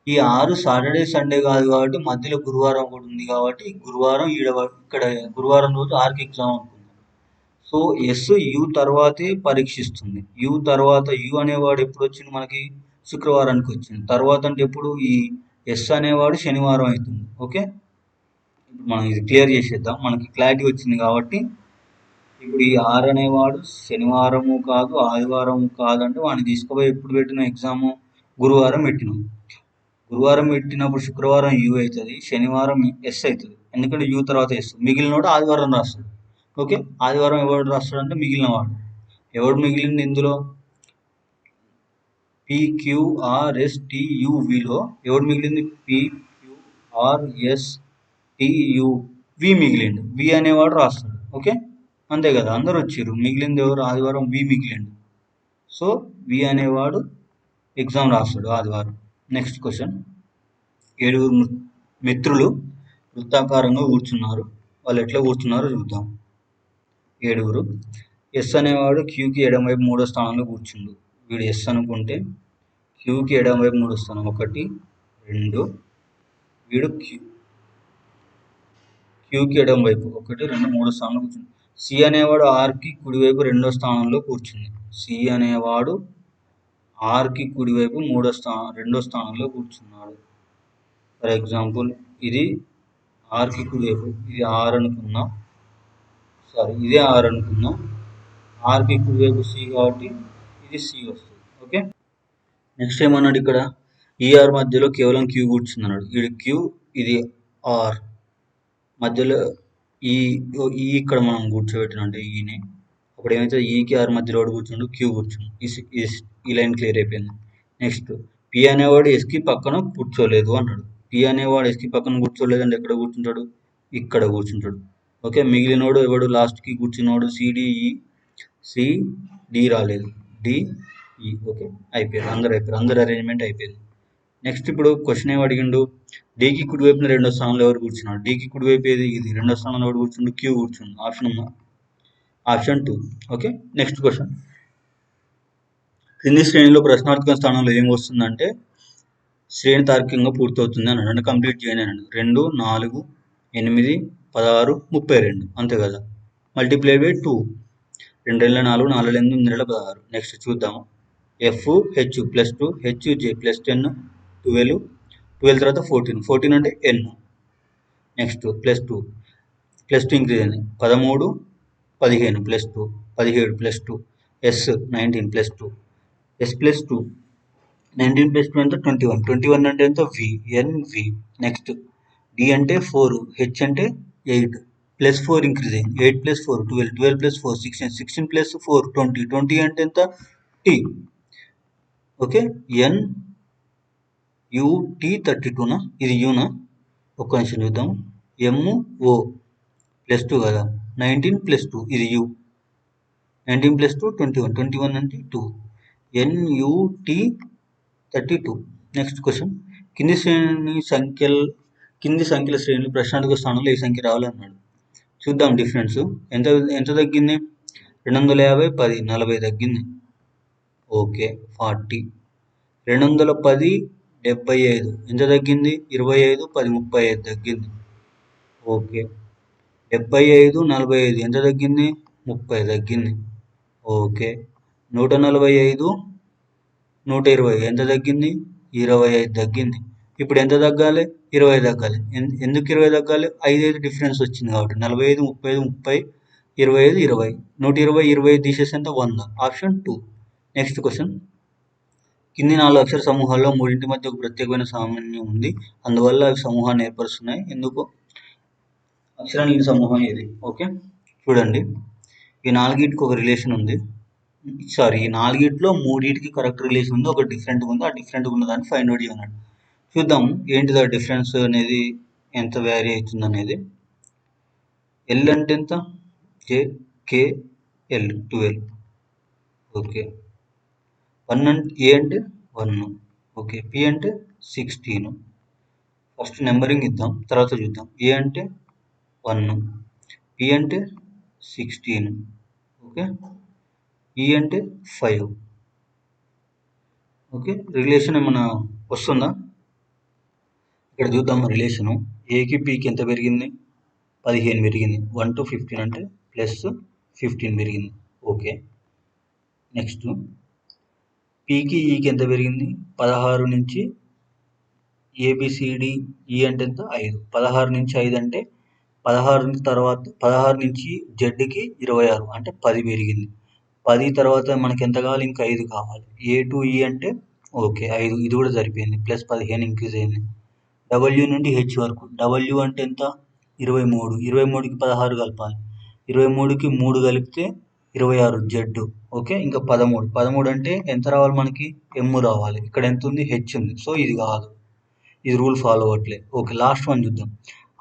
ఈ 6 సాటర్డే సండే కాదు కాబట్టి మధ్యలో గురువారం కూడా ఉంది కాబట్టి గురువారం ఇక్కడ గురువారం రోజు 6కి ఎగ్జామ్ అనుకుందాం. సో ఎస్ యు తర్వాతే పరీక్షిస్తుంది. యు తర్వాత యు అనేవాడు ఎప్పుడు వచ్చింది మనకి? శుక్రవారానికి వచ్చింది. తర్వాత అంటే ఎప్పుడు? ఈ ఎస్ అనేవాడు శనివారం అవుతుంది. ఓకే, ఇప్పుడు మనం ఇది క్లియర్ చేసేద్దాం. మనకి క్లారిటీ వచ్చింది కాబట్టి ఇప్పుడు ఈ 6 అనేవాడు శనివారము కాదు, ఆదివారము కాదు అంటే వాడిని తీసుకుపోయి ఎప్పుడు పెట్టిన ఎగ్జాము? గురువారం పెట్టినాం. గురువారం పెట్టినప్పుడు శుక్రవారం యు అవుతుంది, శనివారం ఎస్ అవుతుంది. ఎందుకంటే యు తర్వాత ఎస్. మిగిలినోడు ఆదివారం రాస్తాడు. ఓకే, ఆదివారం ఎవడు రాస్తాడు అంటే మిగిలిన వాడు. ఎవడు మిగిలింది ఇందులో? PQRSTUVలో ఎవడు మిగిలింది? PQRSTUV మిగిలిండు. వి అనేవాడు రాస్తాడు. ఓకే, అంతే కదా, అందరు వచ్చారు. మిగిలింది ఎవరు? ఆదివారం వి మిగిలిండు. సో వి అనేవాడు ఎగ్జామ్ రాస్తాడు ఆదివారం. Next question. 7 మిత్రులు వృత్తాకారంగా కూర్చున్నారు. వాళ్ళు ఎట్లా కూర్చున్నారో చూద్దాం. 7 ఎస్ అనేవాడు క్యూకి ఎడమవైపు 3వ స్థానంలో కూర్చుండు. వీడు ఎస్ అనుకుంటే క్యూకి ఎడమవైపు 3వ స్థానం 1 2, వీడు క్యూకి ఎడమవైపు 1 2 3వ స్థానంలో కూర్చుండు. సి అనేవాడు ఆర్కి కుడివైపు 2వ స్థానంలో కూర్చుంది. సి అనేవాడు ఆర్కి కుడివైపు 2వ స్థానంలో కూర్చున్నాడు. ఫర్ ఎగ్జాంపుల్ ఇది ఆర్కి కుడివైపు, ఇది ఆర్ అనుకుందాం, ఇదే ఆర్ అనుకుందాం. ఆర్కి కుడివైపు సి కాబట్టి ఇది సి వస్తుంది. ఓకే, నెక్స్ట్ ఏమన్నాడు ఇక్కడ, ఈఆర్ మధ్యలో కేవలం క్యూ కూర్చున్నాడు. ఇది క్యూ, ఇది ఆర్ మధ్యలో ఈ ఇక్కడ మనం కూర్చోబెట్టినంటే ఈని, అప్పుడు ఏమైతే ఈకి ఆర్ మధ్యలో కూర్చుండు, క్యూ కూర్చుండు. ఈ లైన్ క్లియర్ అయిపోయింది. నెక్స్ట్ పి అనేవాడు ఎస్కి పక్కన కూర్చోలేదు అన్నాడు. పి అనేవాడు ఎస్కి పక్కన కూర్చోలేదు అంటే ఎక్కడ కూర్చుంటాడు, ఇక్కడ కూర్చుంటాడు. ఓకే, మిగిలినోడు ఎవడు లాస్ట్కి కూర్చున్నాడు, సిడిఈ, డి రాలేదు, డిఈ. ఓకే, అయిపోయారు, అందరు అరేంజ్మెంట్ అయిపోయింది. నెక్స్ట్ ఇప్పుడు క్వశ్చన్ ఏమి అడిగిండు, డీకి కుడివైపున 2వ స్థానంలో ఎవరు కూర్చున్నాడు. డీకి కుడివైపు ఏది, ఇది 2వ స్థానంలో ఎవరు కూర్చుండు, క్యూ కూర్చుండు. ఆప్షన్ ఉందా, ఆప్షన్ 2. ఓకే, నెక్స్ట్ క్వశ్చన్, క్రింది శ్రేణిలో ప్రశ్నార్థక స్థానంలో ఏం వస్తుందంటే శ్రేణి తార్కికంగా పూర్తవుతుంది అన్నాడు. అంటే కంప్లీట్ చేయని అన్నాడు. 2 4 8 16 32 అంతే కదా, మల్టిప్లై బై 2, 2 4 4 8 16. నెక్స్ట్ చూద్దాము, F H plus 2 H J plus 10 12 12 తర్వాత 14 అంటే ఎన్. నెక్స్ట్ ప్లస్ 2 ఇంక్రీజ్ అయింది, 13 15 plus 2 17 plus 2 is 19 plus 2 is plus 2 19 plus 2 అంటే 21 అంటే ఎంత, వి ఎన్ వి. నెక్స్ట్ డి అంటే 4, హెచ్ అంటే 8 ప్లస్ 4 ఇంక్రీజ్ అయింది, 8 ప్లస్ 4 12 12 ప్లస్ 4 16 ప్లస్ 4 20 అంటే ఎంత, టీ. ఓకే, ఎన్ యూటీ 32నా, ఇది యూనా, ఒక్క నిమిషం చూద్దాం. ఎంఓ ప్లస్ 2 కదా, 19 ప్లస్ 2 ఇది యూ, 19 ప్లస్ 2 21 అంటే 2, ఎన్యూటీ 32. నెక్స్ట్ క్వశ్చన్, కింది సంఖ్యల శ్రేణులు ప్రశ్నార్థక స్థానంలో ఈ సంఖ్య రావాలన్నాడు. చూద్దాం డిఫరెన్స్ ఎంత తగ్గింది, 250 10 40 తగ్గింది. ఓకే, 40. 210 75 ఎంత తగ్గింది, 25 10 35 తగ్గింది. ఓకే, 75 45 ఎంత తగ్గింది, 30 తగ్గింది. ఓకే, 145 120 ఎంత తగ్గింది, 25 తగ్గింది. ఇప్పుడు ఎంత తగ్గాలి, 20 తగ్గాలి. ఎందుకు 20 తగ్గాలి, 5 డిఫరెన్స్ వచ్చింది కాబట్టి. 45 35 30 25 20, 120 25 తీసేసి ఎంత, 100. ఆప్షన్ 2. నెక్స్ట్ క్వశ్చన్, కింది 4 అక్షర సమూహాల్లో మూడింటి మధ్య ఒక ప్రత్యేకమైన సామాన్యం ఉంది, అందువల్ల అవి సమూహాన్ని ఏర్పరుస్తున్నాయి. ఎందుకు, అక్షరం లేని సమూహం ఏది. ఓకే, చూడండి, ఈ 4కి ఒక రిలేషన్ ఉంది, ఈ 4ట్లో 3కి కరెక్ట్ రిలేషన్ ఉంది, ఒక డిఫరెంట్గా ఉంది. ఆ డిఫరెంట్గా ఉన్న దాన్ని ఫైండ్ అవుట్ చేయమన్నాడు. చూద్దాం ఏంటిది ఆ డిఫరెన్స్ అనేది, ఎంత వ్యారీ అవుతుంది అనేది. ఎల్ అంటే ఎంత, కేఎల్ 12. ఓకే, 1 అంటే ఏ అంటే 1. ఓకే, పి అంటే 16. ఫస్ట్ నెంబరింగ్ ఇద్దాం, తర్వాత చూద్దాం. ఏ అంటే 1, పి అంటే 16. ఓకే, ఈ అంటే 5. ఓకే, రిలేషన్ ఏమైనా వస్తుందా, ఇక్కడ చూద్దాం రిలేషను. ఏకి పికి ఎంత పెరిగింది, 15 పెరిగింది. 1 to 15 అంటే ప్లస్ 15 పెరిగింది. ఓకే, నెక్స్ట్ పికి ఈకి ఎంత పెరిగింది, 16 నుంచి ఏబిసిడి ఈ అంటే ఎంత, 5. 16 నుంచి 5 అంటే 16 నుంచి జెడ్కి 26 అంటే 10 పెరిగింది. 10 తర్వాత మనకి ఎంత కావాలి, ఇంకా 5 కావాలి. ఏ టు ఈ అంటే ఓకే 5, ఇది కూడా సరిపోయింది. ప్లస్ 15 ఇంక్రీజ్ అయింది. డబ్ల్యూ నుండి హెచ్ వరకు, డబ్ల్యూ అంటే ఎంత, 23. 23కి 16 కలపాలి, 23కి 3 కలిపితే 26 జెడ్. ఓకే, ఇంకా 13 అంటే ఎంత రావాలి మనకి, ఎమ్ రావాలి. ఇక్కడ ఎంత ఉంది, హెచ్ ఉంది. సో ఇది కాదు, ఇది రూల్ ఫాలో అవ్వట్లేదు. ఓకే, లాస్ట్ వన్ చూద్దాం.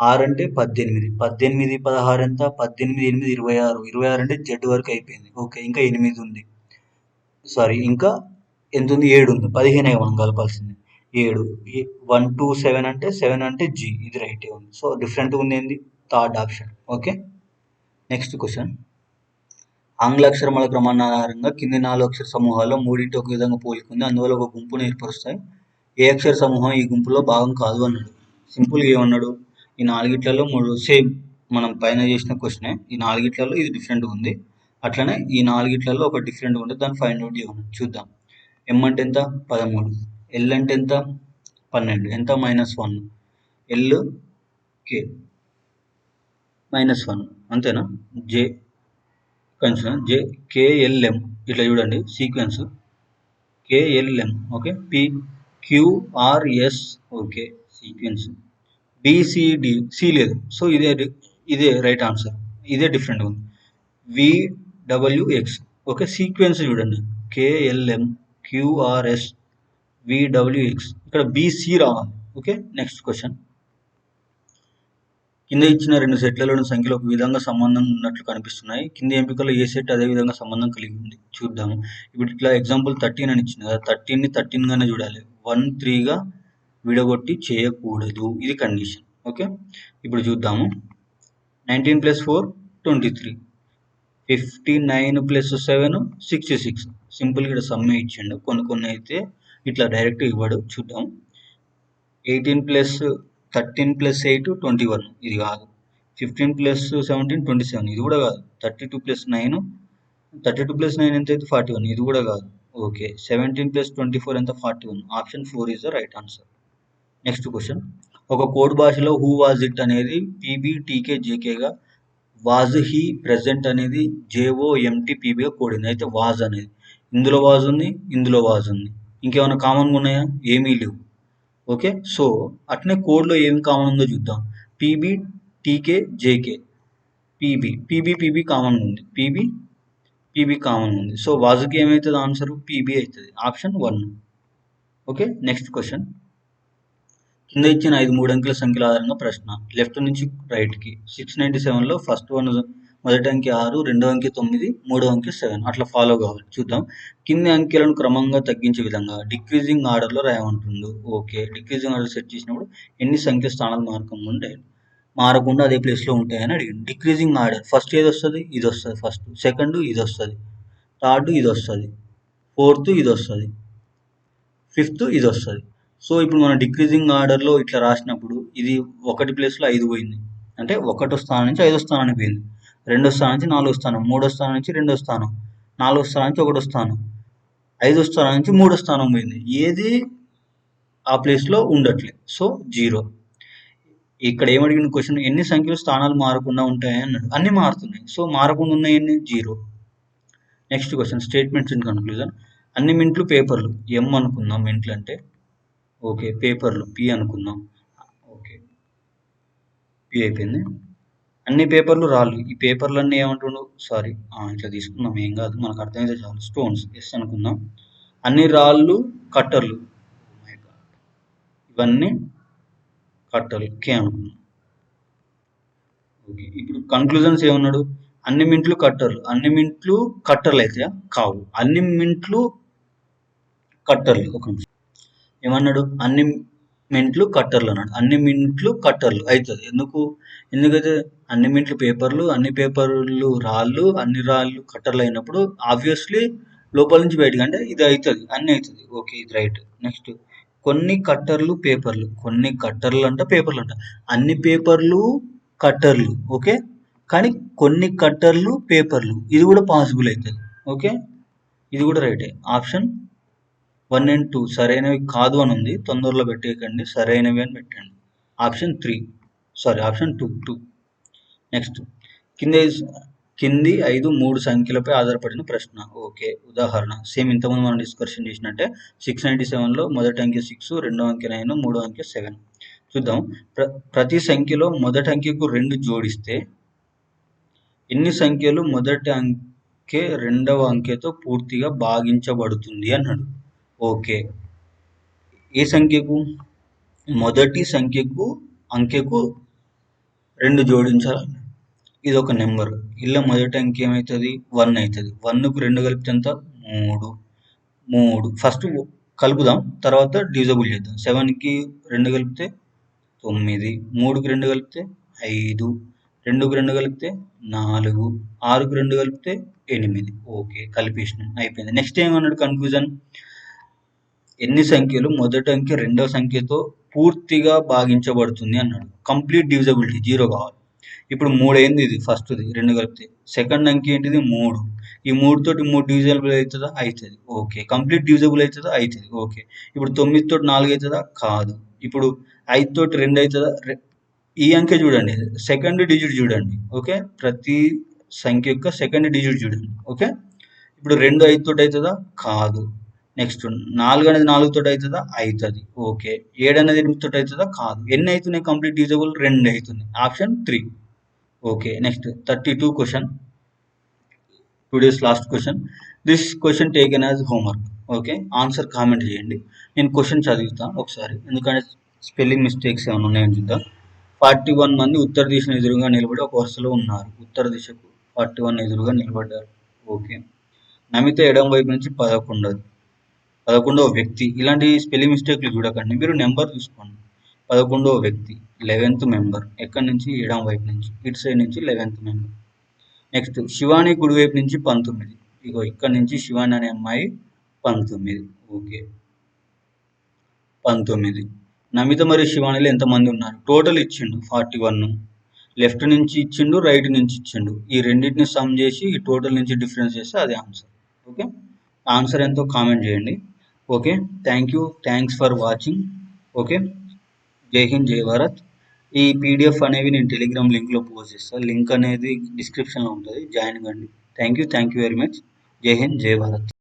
6 అంటే 18, 16 16 ఎంత, 18 8 26, 26 అంటే జెడ్ వరకు అయిపోయింది. ఓకే, ఇంకా 8 ఉంది, ఇంకా ఎంత ఉంది, 7 ఉంది. 15 మనం కలపాల్సింది, 7. 1 to 7 అంటే 7 అంటే జీ, ఇది రైటే ఉంది. సో డిఫరెంట్గా ఉంది ఏంది, third option. Okay, next question, ఆంగ్ల అక్షరమాల క్రమాన్ని ఆధారంగా కింది 4 అక్షర సమూహాల్లో మూడింటి ఒక విధంగా పోలిక ఉంది. అందువల్ల ఒక గుంపును ఏర్పరుస్తాయి. ఏ అక్షర సమూహం ఈ గుంపులో భాగం కాదు అన్నాడు. సింపుల్గా ఏమన్నాడు, ఈ నాలుగిట్లలో 3 సేమ్ మనం పైన చేసిన క్వశ్చనే. ఈ నాలుగిట్లలో ఇది డిఫరెంట్గా ఉంది, అట్లనే ఈ నాలుగిట్లలో ఒక డిఫరెంట్గా ఉంటుంది, దాన్ని ఫైండ్ అవుట్ చేయమన్నాడు. చూద్దాం. ఎం అంటే ఎంత? 13. ఎల్ అంటే ఎంత? 12. ఎంత? -1. ఎల్ కే -1 అంతేనా? జే కన్సిడర్ జే కేఎల్ఎం ఇట్లా చూడండి sequence KLM okay. P QRS okay sequence. BCD C లేదు, సో ఇదే రైట్ ఆన్సర్. ఇదే డిఫరెంట్ ఉంది. విడబ్ల్యూఎక్స్ ఓకే సీక్వెన్స్ చూడండి కేఎల్ఎం క్యూఆర్ఎస్ విడబ్ల్యూఎక్స్. ఇక్కడ బిసి రావాలి. ఓకే. Next question. కింద ఇచ్చిన 2 సెట్లలోని సంఖ్యలు ఒక విధంగా సంబంధం ఉన్నట్లు కనిపిస్తున్నాయి. కింది ఎంపికలో ఏ సెట్ అదే విధంగా సంబంధం కలిగి ఉంది? చూద్దాము. ఇప్పుడు ఇట్లా ఎగ్జాంపుల్ 13 అని ఇచ్చింది కదా, 13ని 13 గానే చూడాలి. 1 3గా విడగొట్టి చేయకూడదు. ఇది కండిషన్. ఓకే. ఇప్పుడు చూద్దాము. 19 + 4 23, 59 + 7 66. సింపుల్గా ఇక్కడ సమ్మే ఇచ్చిండు. కొన్ని అయితే ఇట్లా డైరెక్ట్ ఇవ్వడు. చూద్దాం. 18 + 13 + 8 21, ఇది కాదు. 15 + 17 27, ఇది కూడా కాదు. 32 + 9 ఎంత అయితే 41, ఇది కూడా కాదు. ఓకే. 17 + 24 ఎంత? 41. Option 4 is the right answer. Next question. ఒక కోడ్ భాషలో హూ వాజ్ ఇట్ అనేది పీబీ టీకే జేకేగా, వాజ్ హీ ప్రెజెంట్ అనేది జేఓఎంటీ పీబీగా కోడింది. అయితే వాజ్ అనేది ఇందులో వాజ్ ఉంది, ఇందులో వాజ్ ఉంది. ఇంకేమైనా కామన్గా ఉన్నాయా? ఏమీ లేవు. ఓకే. సో అట్నే కోడ్లో ఏం కామన్ ఉందో చూద్దాం. పీబీ టీకే జేకే పీబీ కామన్ ఉంది. పీబీ కామన్ ఉంది. సో వాజుకి ఏమవుతుంది? ఆన్సర్ పీబీ అవుతుంది. ఆప్షన్ 1. ఓకే. Next question. కింద ఇచ్చిన 5 3 అంకెల సంఖ్యల ఆధారంగా ప్రశ్న. లెఫ్ట్ నుంచి రైట్కి. 697లో ఫస్ట్ వన్ మొదటి అంకె 6, రెండో అంకె 9, మూడో అంకె 7 అట్లా ఫాలో కావాలి. చూద్దాం. కింది అంకెలను క్రమంగా తగ్గించే విధంగా డిక్రీజింగ్ ఆర్డర్లో రాయమంటుండు. ఓకే. డిక్రీజింగ్ ఆర్డర్ సెట్ చేసినప్పుడు ఎన్ని సంఖ్య స్థానాలు మారకుండా అదే ప్లేస్లో ఉంటాయని అడిగింది. డిక్రీజింగ్ ఆర్డర్ ఫస్ట్ ఏది వస్తుంది? ఇది వస్తుంది ఫస్ట్. సెకండ్ ఇది వస్తుంది. థర్డ్ ఇది వస్తుంది. ఫోర్త్ ఇది వస్తుంది. ఫిఫ్త్ ఇది వస్తుంది. సో ఇప్పుడు మనం డిక్రీజింగ్ ఆర్డర్లో ఇట్లా రాసినప్పుడు ఇది 1 ప్లేస్లో 5 పోయింది, అంటే 1వ స్థానం నుంచి 5వ స్థానానికి పోయింది. 2వ స్థానం నుంచి 4వ స్థానం, 3వ స్థానం నుంచి 2వ స్థానం, 4వ స్థానం నుంచి 1వ స్థానం, 5వ స్థానం నుంచి 3వ స్థానం పోయింది. ఏది ఆ ప్లేస్లో ఉండట్లే. సో 0. ఇక్కడ ఏమడిగిన క్వశ్చన్, ఎన్ని సంఖ్యలు స్థానాలు మారకుండా ఉంటాయి అన్నాడు. అన్ని మారుతున్నాయి. సో మారకుండా ఉన్నాయి ఎన్ని? 0. Next question. Statements in conclusion. అన్ని మింట్లు పేపర్లు. ఎం అనుకుందాం మింట్లు అంటే. ఓకే. పేపర్లు పి అనుకుందాం. ఓకే. పి అయిపోయింది. అన్ని పేపర్లు రాళ్ళు. ఈ పేపర్లన్నీ ఏమంటుండు? సారీ ఇట్లా తీసుకుందాం, ఏం కాదు, మనకు అర్థమైతే చాలు. స్టోన్స్ ఎస్ అనుకుందాం. అన్ని రాళ్ళు కట్టర్లు. ఇవన్నీ కట్టర్లు కే అనుకుందాం. ఓకే. ఇప్పుడు కన్క్లూజన్స్ ఏమన్నాడు? అన్ని మింట్లు కట్టర్లు. అన్ని మింట్లు కట్టర్లు అయితే కావు. అన్ని మింట్లు కట్టర్లు. ఒక నిమిషం. ఏమన్నాడు? అన్ని మింట్లు కట్టర్లు అన్నాడు. అన్ని మింట్లు కట్టర్లు అవుతుంది. ఎందుకైతే అన్ని మింట్లు పేపర్లు, అన్ని పేపర్లు రాళ్ళు, అన్ని రాళ్ళు కట్టర్లు అయినప్పుడు ఆబ్వియస్లీ లోపల నుంచి బయటకు అంటే ఇది అవుతుంది, అన్ని అవుతుంది. ఓకే. ఇది రైట్. నెక్స్ట్. కొన్ని కట్టర్లు పేపర్లు. కొన్ని కట్టర్లు అంట, పేపర్లు అంట. అన్ని పేపర్లు కట్టర్లు. ఓకే. కానీ కొన్ని కట్టర్లు పేపర్లు, ఇది కూడా పాసిబుల్ అవుతుంది. ఓకే. ఇది కూడా రైటే. ఆప్షన్ 1 and 2 సరైనవి కాదు అని ఉంది. తొందరలో పెట్టేయకండి, సరైనవి అని పెట్టండి. Option 3 sorry option 2. నెక్స్ట్. కింది 5 3 సంఖ్యలపై ఆధారపడిన ప్రశ్న. ఓకే. ఉదాహరణ. సేమ్ ఇంతకుముందు మనం డిస్కషన్ చేసినట్టే. 697లో మొదటి అంకె 6, రెండో అంకె 9, మూడో అంకె 7. చూద్దాం. ప్రతి సంఖ్యలో మొదటి అంకెకు 2 జోడిస్తే ఎన్ని సంఖ్యలు మొదటి అంకె రెండవ అంకెతో పూర్తిగా భాగించబడుతుంది అన్నాడు. ఓకే. ఏ సంఖ్యకు? మొదటి అంకెకు 2 జోడించాలి. ఇది ఒక నెంబర్. ఇలా మొదటి అంకె ఏమవుతుంది? 1 అవుతుంది. 1కు 2 కలిపితే ఎంత? 3. ఫస్ట్ కలుపుదాం, తర్వాత డివిజబుల్ చేద్దాం. 7కి 2 కలిపితే 9, 3కి 2 కలిపితే 5, 2కు 2 కలిపితే 4, 6కు 2 కలిపితే 8. ఓకే, కలిపేసినాం, అయిపోయింది. నెక్స్ట్ ఏమన్నాడు కన్ఫ్యూజన్, ఎన్ని సంఖ్యలు మొదటి అంకె రెండవ సంఖ్యతో పూర్తిగా భాగించబడుతుంది అన్నాడు. కంప్లీట్ డివిజబిలిటీ 0 కావాలి. ఇప్పుడు 3 అయింది, ఇది ఫస్ట్ది 2 కలిపితే. సెకండ్ అంకె ఏంటిది 3. ఈ 3 తోటి 3 డివిజబుల్ అవుతుందా? అవుతుంది. ఓకే. కంప్లీట్ డివిజబుల్ అవుతుందా? అవుతుంది. ఓకే. ఇప్పుడు 9 తోటి 4 అవుతుందా? కాదు. ఇప్పుడు 5 తోటి 2 అవుతుందా? ఈ అంకె చూడండి, సెకండ్ డిజిట్ చూడండి. ఓకే, ప్రతి సంఖ్య యొక్క సెకండ్ డిజిట్ చూడండి. ఓకే, ఇప్పుడు 2 5 తోటి అవుతుందా? కాదు. నెక్స్ట్ 4 అనేది 4 తోటి అవుతుందా? అవుతుంది. ఓకే. 7 అనేది 8 తోటి అవుతుందా? కాదు. ఎన్ని అవుతున్నాయి కంప్లీట్ డివిజబుల్? 2 అవుతుంది. Option 3. Okay. Next 32 question, today's last question. This question taken as homework. Okay, answer comment చేయండి. నేను క్వశ్చన్ చదువుతా ఒకసారి, ఎందుకంటే స్పెల్లింగ్ మిస్టేక్స్ ఏమైనా ఉన్నాయని చూద్దాం. 41 మంది ఉత్తర దిశను ఎదురుగా నిలబడి ఒక వరుసలో ఉన్నారు. ఉత్తర దిశకు 41 ఎదురుగా నిలబడ్డారు. ఓకే. నమిత ఎడమ వైపు నుంచి 11వ వ్యక్తి. ఇలాంటి స్పెల్లింగ్ మిస్టేక్లు చూడకండి, మీరు నెంబర్ చూసుకోండి. 11వ వ్యక్తి, 11th మెంబర్. ఎక్కడి నుంచి? ఎడమ వైపు నుంచి, ఇటు సైడ్ నుంచి 11th మెంబర్. నెక్స్ట్ శివాని కుడివైపు నుంచి 19. ఇగో ఇక్కడ నుంచి శివాని అనే అమ్మాయి 19. ఓకే, 19. నమిత మరియు శివానిలో ఎంతమంది ఉన్నారు? టోటల్ ఇచ్చిండు 41. లెఫ్ట్ నుంచి ఇచ్చిండు, రైట్ నుంచి ఇచ్చిండు. ఈ రెండింటిని సమ్ చేసి ఈ టోటల్ నుంచి డిఫరెన్స్ చేస్తే అది ఆన్సర్. ఓకే, ఆన్సర్ ఎంతో కామెంట్ చేయండి. Okay, thanks for watching. Okay, జై హింద్, జై భారత్. ఈ పీడిఎఫ్ అనేవి నేను టెలిగ్రామ్ లింక్లో పోస్ట్ చేస్తాను. లింక్ అనేది డిస్క్రిప్షన్లో ఉంటుంది, జాయిన్ కండి. Thank you very much. జై హింద్, జై భారత్.